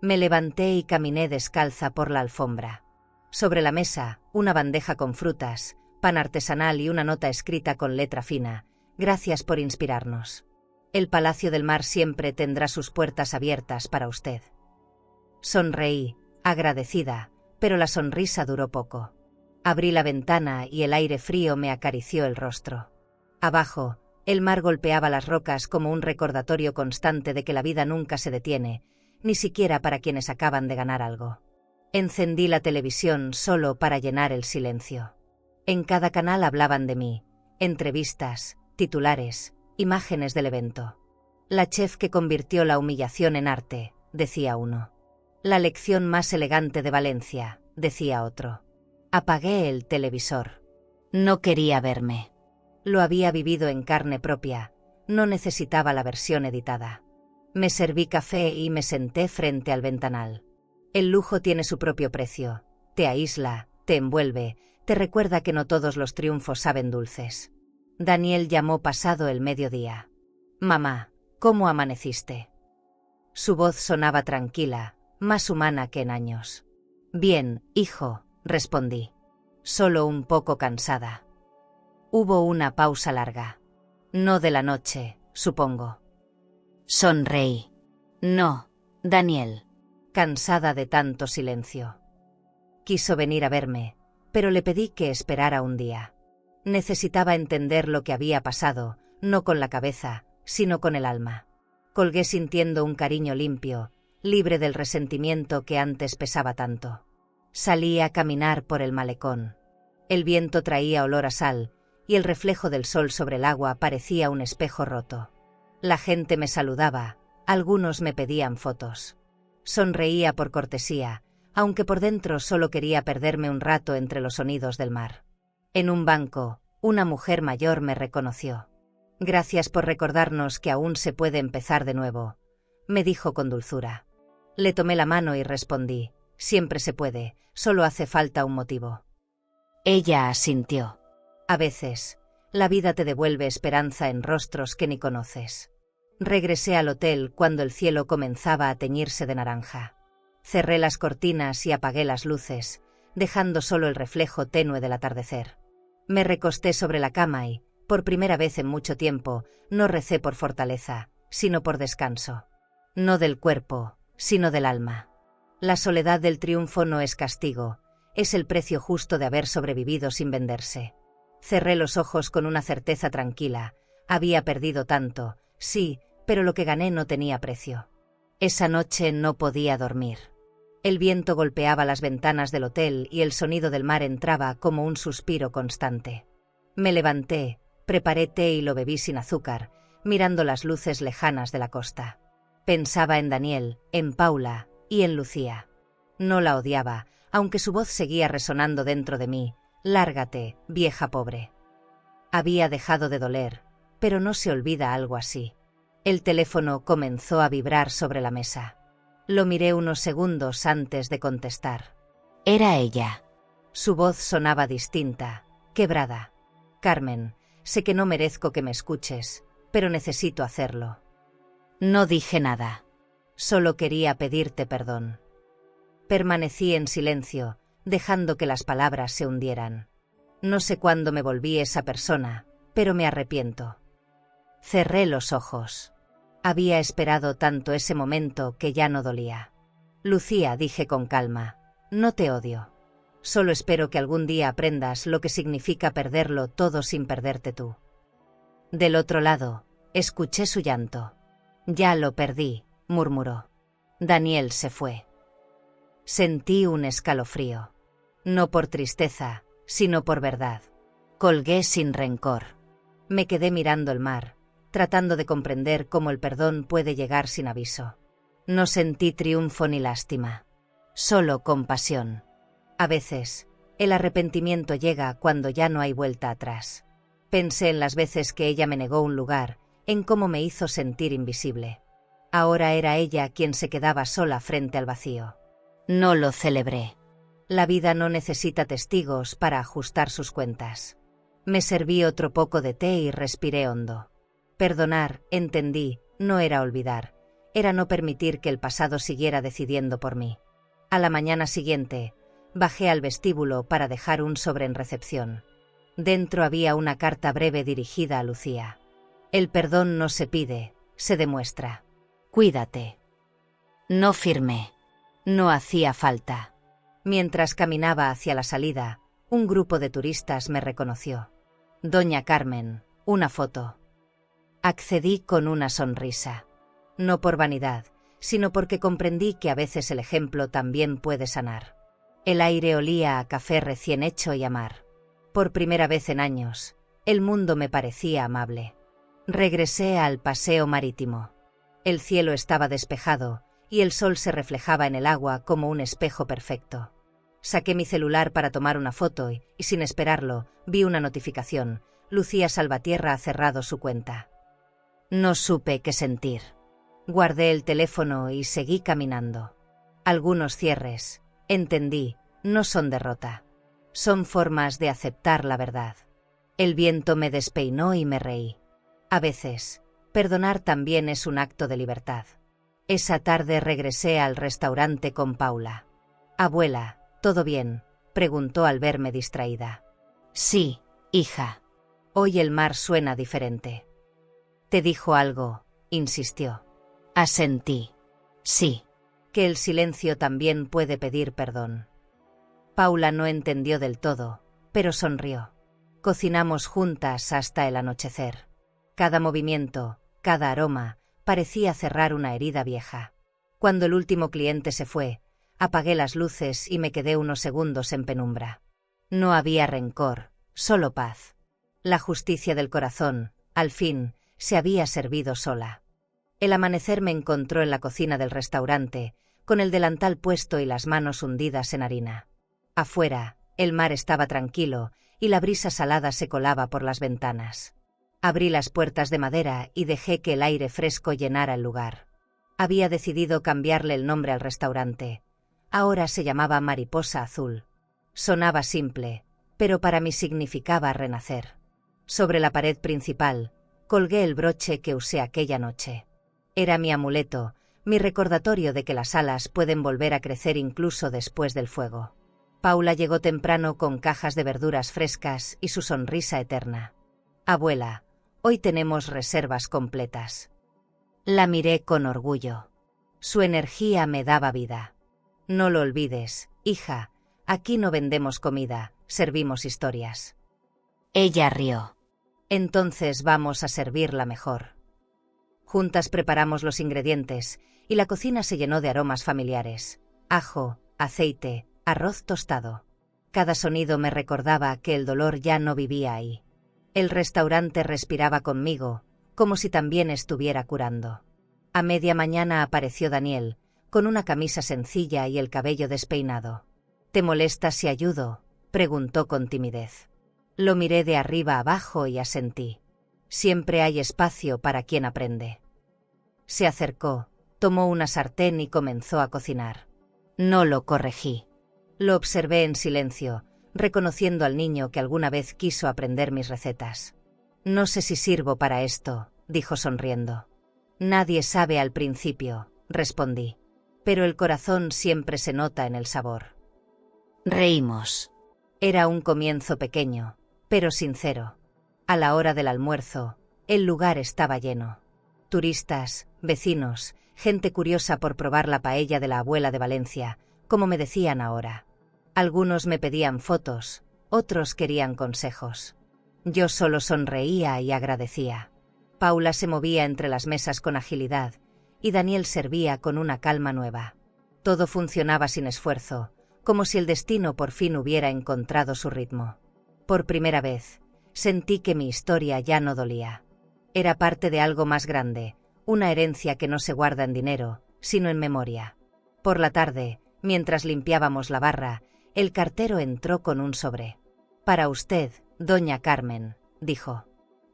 A: Me levanté y caminé descalza por la alfombra. Sobre la mesa, una bandeja con frutas, pan artesanal y una nota escrita con letra fina: gracias por inspirarnos. El Palacio del Mar siempre tendrá sus puertas abiertas para usted. Sonreí, agradecida, pero la sonrisa duró poco. Abrí la ventana y el aire frío me acarició el rostro. Abajo, el mar golpeaba las rocas como un recordatorio constante de que la vida nunca se detiene, ni siquiera para quienes acaban de ganar algo. Encendí la televisión solo para llenar el silencio. En cada canal hablaban de mí, entrevistas, titulares, imágenes del evento. La chef que convirtió la humillación en arte, decía uno. La lección más elegante de Valencia, decía otro. Apagué el televisor.
B: No quería verme.
A: Lo había vivido en carne propia, no necesitaba la versión editada. Me serví café y me senté frente al ventanal. El lujo tiene su propio precio, te aísla, te envuelve, te recuerda que no todos los triunfos saben dulces. Daniel llamó pasado el mediodía. Mamá, ¿cómo amaneciste? Su voz sonaba tranquila, más humana que en años. Bien, hijo, respondí. Solo un poco cansada. Hubo una pausa larga. No de la noche, supongo.
B: Sonreí. No, Daniel.
A: Cansada de tanto silencio. Quiso venir a verme, pero le pedí que esperara un día. Necesitaba entender lo que había pasado, no con la cabeza, sino con el alma. Colgué sintiendo un cariño limpio, libre del resentimiento que antes pesaba tanto. Salí a caminar por el malecón. El viento traía olor a sal, y el reflejo del sol sobre el agua parecía un espejo roto. La gente me saludaba, algunos me pedían fotos. Sonreía por cortesía, aunque por dentro solo quería perderme un rato entre los sonidos del mar. En un banco, una mujer mayor me reconoció. Gracias por recordarnos que aún se puede empezar de nuevo, me dijo con dulzura. Le tomé la mano y respondí, siempre se puede, solo hace falta un motivo.
B: Ella asintió.
A: A veces, la vida te devuelve esperanza en rostros que ni conoces. Regresé al hotel cuando el cielo comenzaba a teñirse de naranja. Cerré las cortinas y apagué las luces, dejando solo el reflejo tenue del atardecer. Me recosté sobre la cama y, por primera vez en mucho tiempo, no recé por fortaleza, sino por descanso. No del cuerpo, sino del alma. La soledad del triunfo no es castigo, es el precio justo de haber sobrevivido sin venderse. Cerré los ojos con una certeza tranquila. Había perdido tanto, sí, pero lo que gané no tenía precio. Esa noche no podía dormir. El viento golpeaba las ventanas del hotel y el sonido del mar entraba como un suspiro constante. Me levanté, preparé té y lo bebí sin azúcar, mirando las luces lejanas de la costa. Pensaba en Daniel, en Paula y en Lucía. No la odiaba, aunque su voz seguía resonando dentro de mí. Lárgate, vieja pobre. Había dejado de doler, pero no se olvida algo así. El teléfono comenzó a vibrar sobre la mesa. Lo miré unos segundos antes de contestar.
B: Era ella.
A: Su voz sonaba distinta, quebrada. Carmen, sé que no merezco que me escuches, pero necesito hacerlo.
B: No dije nada.
A: Solo quería pedirte perdón. Permanecí en silencio, dejando que las palabras se hundieran. No sé cuándo me volví esa persona, pero me arrepiento. Cerré los ojos. Había esperado tanto ese momento que ya no dolía. Lucía, dije con calma, no te odio. Solo espero que algún día aprendas lo que significa perderlo todo sin perderte tú. Del otro lado, escuché su llanto. Ya lo perdí, murmuró. Daniel se fue. Sentí un escalofrío. No por tristeza, sino por verdad. Colgué sin rencor. Me quedé mirando el mar, tratando de comprender cómo el perdón puede llegar sin aviso. No sentí triunfo ni lástima. Solo compasión. A veces, el arrepentimiento llega cuando ya no hay vuelta atrás. Pensé en las veces que ella me negó un lugar, en cómo me hizo sentir invisible. Ahora era ella quien se quedaba sola frente al vacío.
B: No lo celebré.
A: La vida no necesita testigos para ajustar sus cuentas. Me serví otro poco de té y respiré hondo. Perdonar, entendí, no era olvidar, era no permitir que el pasado siguiera decidiendo por mí. A la mañana siguiente, bajé al vestíbulo para dejar un sobre en recepción. Dentro había una carta breve dirigida a Lucía. El perdón no se pide, se demuestra. Cuídate.
B: No firmé. No hacía falta.
A: Mientras caminaba hacia la salida, un grupo de turistas me reconoció. Doña Carmen, una foto. Accedí con una sonrisa. No por vanidad, sino porque comprendí que a veces el ejemplo también puede sanar. El aire olía a café recién hecho y a mar. Por primera vez en años, el mundo me parecía amable. Regresé al paseo marítimo. El cielo estaba despejado y el sol se reflejaba en el agua como un espejo perfecto. Saqué mi celular para tomar una foto y, sin esperarlo, vi una notificación. Lucía Salvatierra ha cerrado su cuenta. No supe qué sentir. Guardé el teléfono y seguí caminando. Algunos cierres, entendí, no son derrota. Son formas de aceptar la verdad. El viento me despeinó y me reí. A veces, perdonar también es un acto de libertad. Esa tarde regresé al restaurante con Paula. Abuela, ¿todo bien?, preguntó al verme distraída.
B: Sí, hija.
A: Hoy el mar suena diferente. ¿Te dijo algo?, insistió.
B: Asentí. Sí.
A: Que el silencio también puede pedir perdón. Paula no entendió del todo, pero sonrió. Cocinamos juntas hasta el anochecer. Cada movimiento, cada aroma, parecía cerrar una herida vieja. Cuando el último cliente se fue, apagué las luces y me quedé unos segundos en penumbra. No había rencor, solo paz. La justicia del corazón, al fin, se había servido sola. El amanecer me encontró en la cocina del restaurante, con el delantal puesto y las manos hundidas en harina. Afuera, el mar estaba tranquilo y la brisa salada se colaba por las ventanas. Abrí las puertas de madera y dejé que el aire fresco llenara el lugar. Había decidido cambiarle el nombre al restaurante. Ahora se llamaba Mariposa Azul. Sonaba simple, pero para mí significaba renacer. Sobre la pared principal, colgué el broche que usé aquella noche. Era mi amuleto, mi recordatorio de que las alas pueden volver a crecer incluso después del fuego. Paula llegó temprano con cajas de verduras frescas y su sonrisa eterna. Abuela, hoy tenemos reservas completas. La miré con orgullo. Su energía me daba vida. No lo olvides, hija, aquí no vendemos comida, servimos historias.
B: Ella rió.
A: Entonces vamos a servirla mejor. Juntas preparamos los ingredientes y la cocina se llenó de aromas familiares. Ajo, aceite, arroz tostado. Cada sonido me recordaba que el dolor ya no vivía ahí. El restaurante respiraba conmigo, como si también estuviera curando. A media mañana apareció Daniel, con una camisa sencilla y el cabello despeinado. ¿Te molesta si ayudo?, preguntó con timidez. Lo miré de arriba abajo y asentí. Siempre hay espacio para quien aprende. Se acercó, tomó una sartén y comenzó a cocinar. No lo corregí. Lo observé en silencio, reconociendo al niño que alguna vez quiso aprender mis recetas. No sé si sirvo para esto, dijo sonriendo. Nadie sabe al principio, respondí. Pero el corazón siempre se nota en el sabor.
B: Reímos.
A: Era un comienzo pequeño, pero sincero. A la hora del almuerzo, el lugar estaba lleno. Turistas, vecinos, gente curiosa por probar la paella de la abuela de Valencia, como me decían ahora. Algunos me pedían fotos, otros querían consejos. Yo solo sonreía y agradecía. Paula se movía entre las mesas con agilidad, y Daniel servía con una calma nueva. Todo funcionaba sin esfuerzo, como si el destino por fin hubiera encontrado su ritmo. Por primera vez, sentí que mi historia ya no dolía. Era parte de algo más grande, una herencia que no se guarda en dinero, sino en memoria. Por la tarde, mientras limpiábamos la barra, el cartero entró con un sobre. «Para usted, doña Carmen», dijo.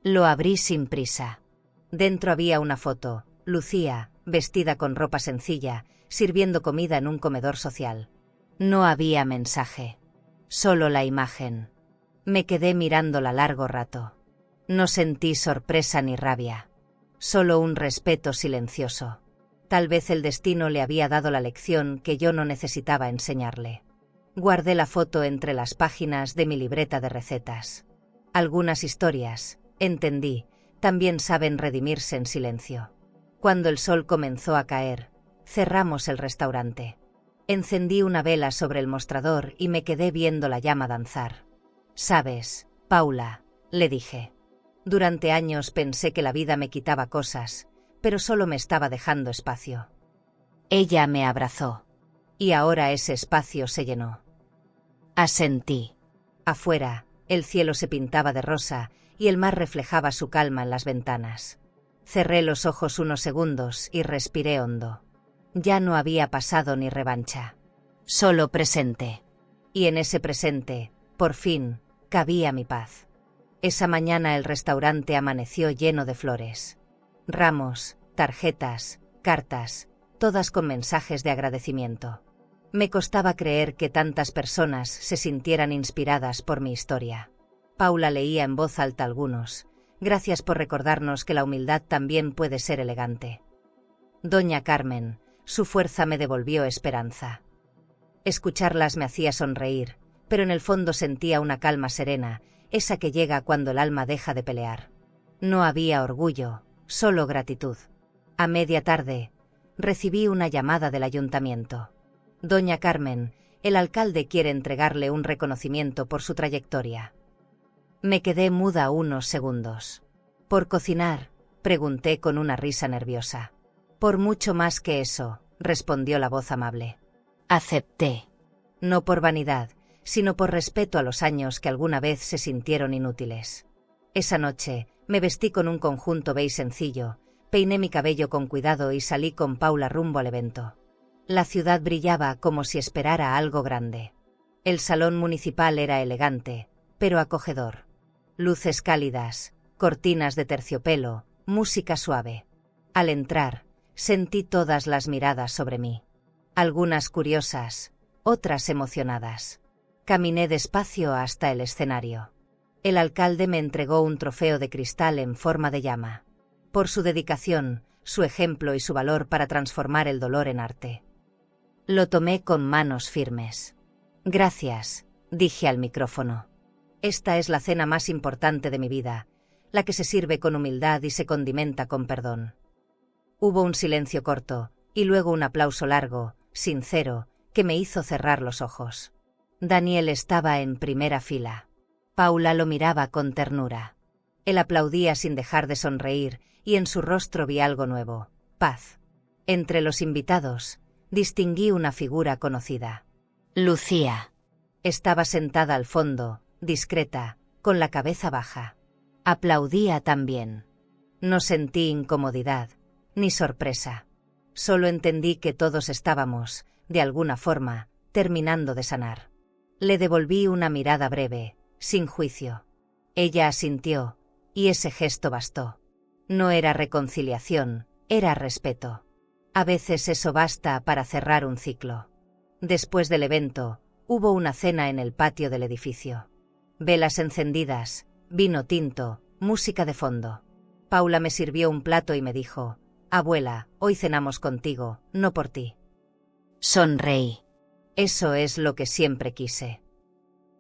A: Lo abrí sin prisa. Dentro había una foto, Lucía, vestida con ropa sencilla, sirviendo comida en un comedor social. No había mensaje. Solo la imagen. Me quedé mirándola largo rato. No sentí sorpresa ni rabia. Solo un respeto silencioso. Tal vez el destino le había dado la lección que yo no necesitaba enseñarle. Guardé la foto entre las páginas de mi libreta de recetas. Algunas historias, entendí, también saben redimirse en silencio. Cuando el sol comenzó a caer, cerramos el restaurante. Encendí una vela sobre el mostrador y me quedé viendo la llama danzar. «Sabes, Paula», le dije. Durante años pensé que la vida me quitaba cosas, pero solo me estaba dejando espacio. Ella me abrazó. Y ahora ese espacio se llenó. Asentí. Afuera, el cielo se pintaba de rosa y el mar reflejaba su calma en las ventanas. Cerré los ojos unos segundos y respiré hondo. Ya no había pasado ni revancha. Solo presente. Y en ese presente, por fin, cabía mi paz. Esa mañana el restaurante amaneció lleno de flores. Ramos, tarjetas, cartas, todas con mensajes de agradecimiento. Me costaba creer que tantas personas se sintieran inspiradas por mi historia. Paula leía en voz alta algunos. «Gracias por recordarnos que la humildad también puede ser elegante». Doña Carmen, su fuerza me devolvió esperanza. Escucharlas me hacía sonreír, pero en el fondo sentía una calma serena, esa que llega cuando el alma deja de pelear. No había orgullo, solo gratitud. A media tarde, recibí una llamada del ayuntamiento. «Doña Carmen, el alcalde quiere entregarle un reconocimiento por su trayectoria». Me quedé muda unos segundos. «¿Por cocinar?», pregunté con una risa nerviosa. «Por mucho más que eso», respondió la voz amable. Acepté. No por vanidad, sino por respeto a los años que alguna vez se sintieron inútiles. Esa noche, me vestí con un conjunto beige sencillo, peiné mi cabello con cuidado y salí con Paula rumbo al evento. La ciudad brillaba como si esperara algo grande. El salón municipal era elegante, pero acogedor. Luces cálidas, cortinas de terciopelo, música suave. Al entrar, sentí todas las miradas sobre mí. Algunas curiosas, otras emocionadas. Caminé despacio hasta el escenario. El alcalde me entregó un trofeo de cristal en forma de llama. Por su dedicación, su ejemplo y su valor para transformar el dolor en arte. Lo tomé con manos firmes. «Gracias», dije al micrófono. «Esta es la cena más importante de mi vida, la que se sirve con humildad y se condimenta con perdón». Hubo un silencio corto, y luego un aplauso largo, sincero, que me hizo cerrar los ojos. Daniel estaba en primera fila. Paula lo miraba con ternura. Él aplaudía sin dejar de sonreír, y en su rostro vi algo nuevo: paz. Entre los invitados, distinguí una figura conocida. Lucía. Estaba sentada al fondo, discreta, con la cabeza baja. Aplaudía también. No sentí incomodidad, ni sorpresa. Solo entendí que todos estábamos, de alguna forma, terminando de sanar. Le devolví una mirada breve, sin juicio. Ella asintió, y ese gesto bastó. No era reconciliación, era respeto. A veces eso basta para cerrar un ciclo. Después del evento, hubo una cena en el patio del edificio. Velas encendidas, vino tinto, música de fondo. Paula me sirvió un plato y me dijo: «Abuela, hoy cenamos contigo, no por ti». Sonreí. Eso es lo que siempre quise.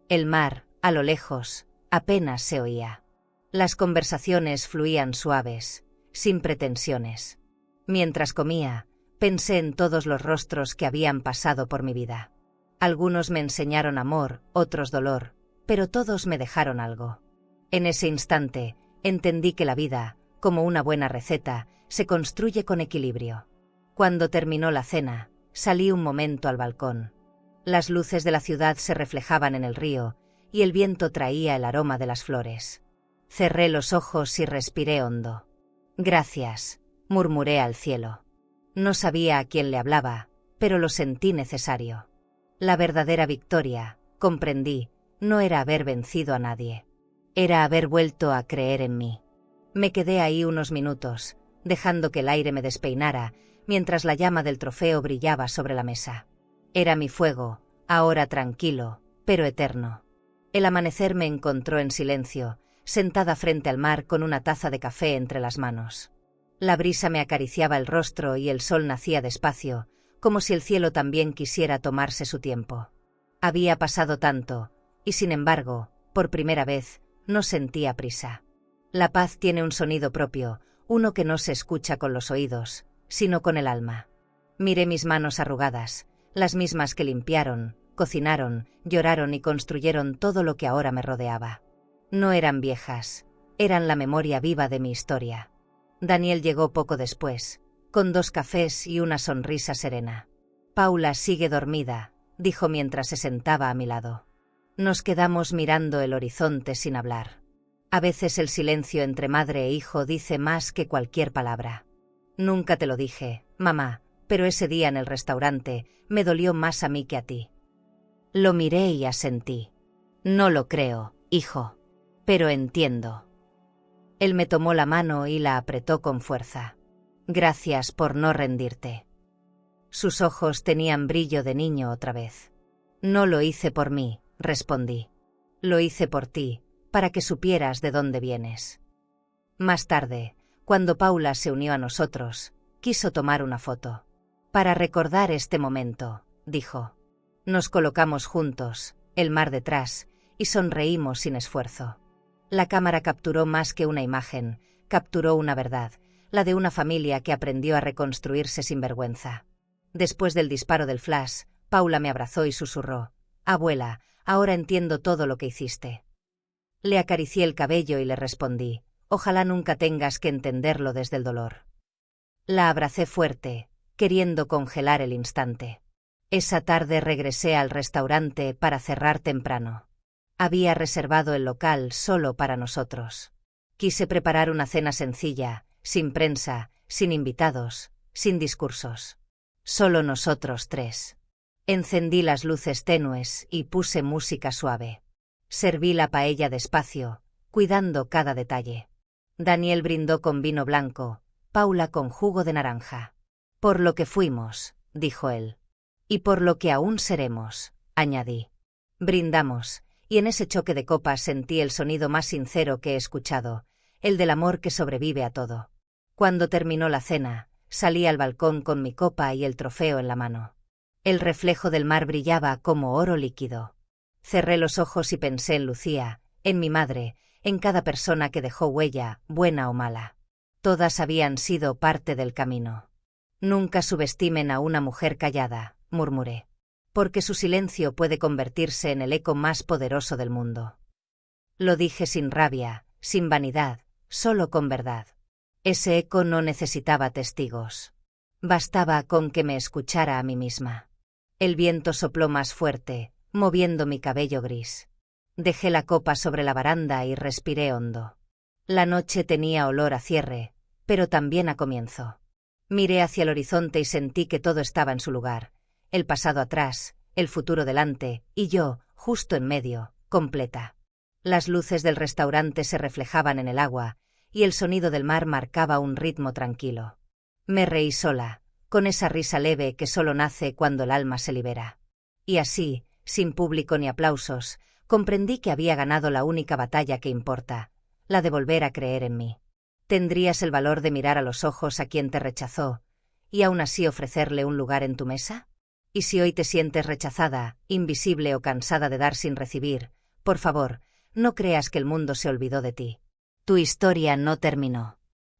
A: El mar, a lo lejos, apenas se oía. Las conversaciones fluían suaves, sin pretensiones. Mientras comía, pensé en todos los rostros que habían pasado por mi vida. Algunos me enseñaron amor, otros dolor, pero todos me dejaron algo. En ese instante, entendí que la vida, como una buena receta, se construye con equilibrio. Cuando terminó la cena, salí un momento al balcón. Las luces de la ciudad se reflejaban en el río, y el viento traía el aroma de las flores. Cerré los ojos y respiré hondo. «Gracias», murmuré al cielo. No sabía a quién le hablaba, pero lo sentí necesario. La verdadera victoria, comprendí, no era haber vencido a nadie. Era haber vuelto a creer en mí. Me quedé ahí unos minutos, dejando que el aire me despeinara, mientras la llama del trofeo brillaba sobre la mesa. Era mi fuego, ahora tranquilo, pero eterno. El amanecer me encontró en silencio, sentada frente al mar con una taza de café entre las manos. La brisa me acariciaba el rostro y el sol nacía despacio, como si el cielo también quisiera tomarse su tiempo. Había pasado tanto, y sin embargo, por primera vez, no sentía prisa. La paz tiene un sonido propio, uno que no se escucha con los oídos, sino con el alma. Miré mis manos arrugadas, las mismas que limpiaron, cocinaron, lloraron y construyeron todo lo que ahora me rodeaba. No eran viejas, eran la memoria viva de mi historia. Daniel llegó poco después, con 2 cafés y una sonrisa serena. Paula sigue dormida, dijo mientras se sentaba a mi lado. Nos quedamos mirando el horizonte sin hablar. A veces el silencio entre madre e hijo dice más que cualquier palabra. Nunca te lo dije, mamá, pero ese día en el restaurante me dolió más a mí que a ti. Lo miré y asentí. No lo creo, hijo. Pero entiendo. Él me tomó la mano y la apretó con fuerza. Gracias por no rendirte. Sus ojos tenían brillo de niño otra vez. No lo hice por mí, respondí. Lo hice por ti, para que supieras de dónde vienes. Más tarde, cuando Paula se unió a nosotros, quiso tomar una foto. Para recordar este momento, dijo. Nos colocamos juntos, el mar detrás, y sonreímos sin esfuerzo. La cámara capturó más que una imagen, capturó una verdad, la de una familia que aprendió a reconstruirse sin vergüenza. Después del disparo del flash, Paula me abrazó y susurró: «Abuela, ahora entiendo todo lo que hiciste». Le acaricié el cabello y le respondí: «Ojalá nunca tengas que entenderlo desde el dolor». La abracé fuerte, queriendo congelar el instante. Esa tarde regresé al restaurante para cerrar temprano. Había reservado el local solo para nosotros. Quise preparar una cena sencilla, sin prensa, sin invitados, sin discursos. Solo nosotros 3. Encendí las luces tenues y puse música suave. Serví la paella despacio, cuidando cada detalle. Daniel brindó con vino blanco, Paula con jugo de naranja. «Por lo que fuimos», dijo él. «Y por lo que aún seremos», añadí. Brindamos, y en ese choque de copas sentí el sonido más sincero que he escuchado, el del amor que sobrevive a todo. Cuando terminó la cena, salí al balcón con mi copa y el trofeo en la mano. El reflejo del mar brillaba como oro líquido. Cerré los ojos y pensé en Lucía, en mi madre, en cada persona que dejó huella, buena o mala. Todas habían sido parte del camino. «Nunca subestimen a una mujer callada», murmuré. «Porque su silencio puede convertirse en el eco más poderoso del mundo». Lo dije sin rabia, sin vanidad, solo con verdad. Ese eco no necesitaba testigos. Bastaba con que me escuchara a mí misma. El viento sopló más fuerte, moviendo mi cabello gris. Dejé la copa sobre la baranda y respiré hondo. La noche tenía olor a cierre, pero también a comienzo. Miré hacia el horizonte y sentí que todo estaba en su lugar. El pasado atrás, el futuro delante, y yo, justo en medio, completa. Las luces del restaurante se reflejaban en el agua, y el sonido del mar marcaba un ritmo tranquilo. Me reí sola, con esa risa leve que solo nace cuando el alma se libera. Y así, sin público ni aplausos, comprendí que había ganado la única batalla que importa, la de volver a creer en mí. ¿Tendrías el valor de mirar a los ojos a quien te rechazó, y aún así ofrecerle un lugar en tu mesa? Y si hoy te sientes rechazada, invisible o cansada de dar sin recibir, por favor, no creas que el mundo se olvidó de ti. Tu historia no terminó.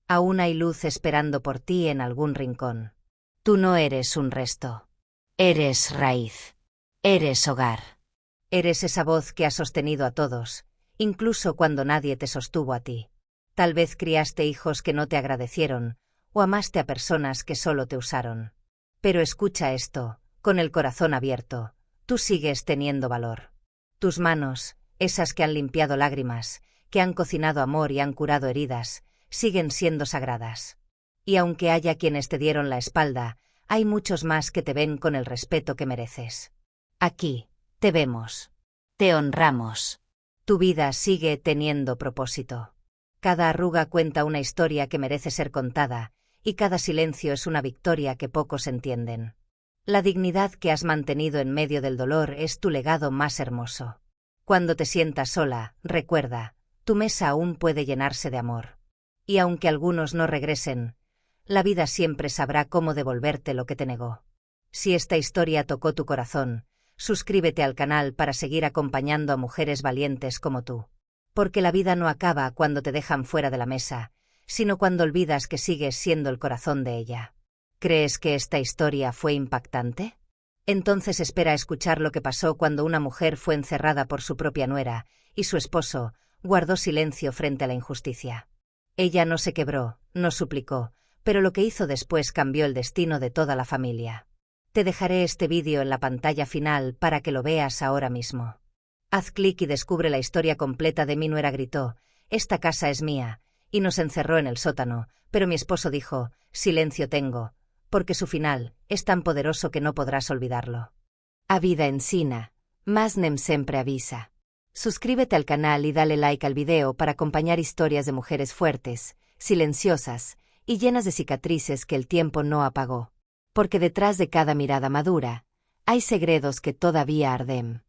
A: Aún hay luz esperando por ti en algún rincón. Tú no eres un resto. Eres raíz. Eres hogar. Eres esa voz que ha sostenido a todos, incluso cuando nadie te sostuvo a ti. Tal vez criaste hijos que no te agradecieron, o amaste a personas que solo te usaron. Pero escucha esto, con el corazón abierto, tú sigues teniendo valor. Tus manos, esas que han limpiado lágrimas, que han cocinado amor y han curado heridas, siguen siendo sagradas. Y aunque haya quienes te dieron la espalda, hay muchos más que te ven con el respeto que mereces. Aquí, te vemos.
B: Te honramos.
A: Tu vida sigue teniendo propósito. Cada arruga cuenta una historia que merece ser contada, y cada silencio es una victoria que pocos entienden. La dignidad que has mantenido en medio del dolor es tu legado más hermoso. Cuando te sientas sola, recuerda, tu mesa aún puede llenarse de amor. Y aunque algunos no regresen, la vida siempre sabrá cómo devolverte lo que te negó. Si esta historia tocó tu corazón, suscríbete al canal para seguir acompañando a mujeres valientes como tú. Porque la vida no acaba cuando te dejan fuera de la mesa, sino cuando olvidas que sigues siendo el corazón de ella. ¿Crees que esta historia fue impactante? Entonces espera a escuchar lo que pasó cuando una mujer fue encerrada por su propia nuera, y su esposo guardó silencio frente a la injusticia. Ella no se quebró, no suplicó, pero lo que hizo después cambió el destino de toda la familia. Te dejaré este vídeo en la pantalla final para que lo veas ahora mismo. Haz clic y descubre la historia completa de Mi nuera gritó, «Esta casa es mía», y nos encerró en el sótano, pero mi esposo dijo, «Silencio tengo», porque su final es tan poderoso que no podrás olvidarlo.
B: A vida ensina, mas nem sempre avisa. Suscríbete al canal y dale like al video para acompañar historias de mujeres fuertes, silenciosas y llenas de cicatrices que el tiempo no apagó. Porque detrás de cada mirada madura, hay segredos que todavía arden.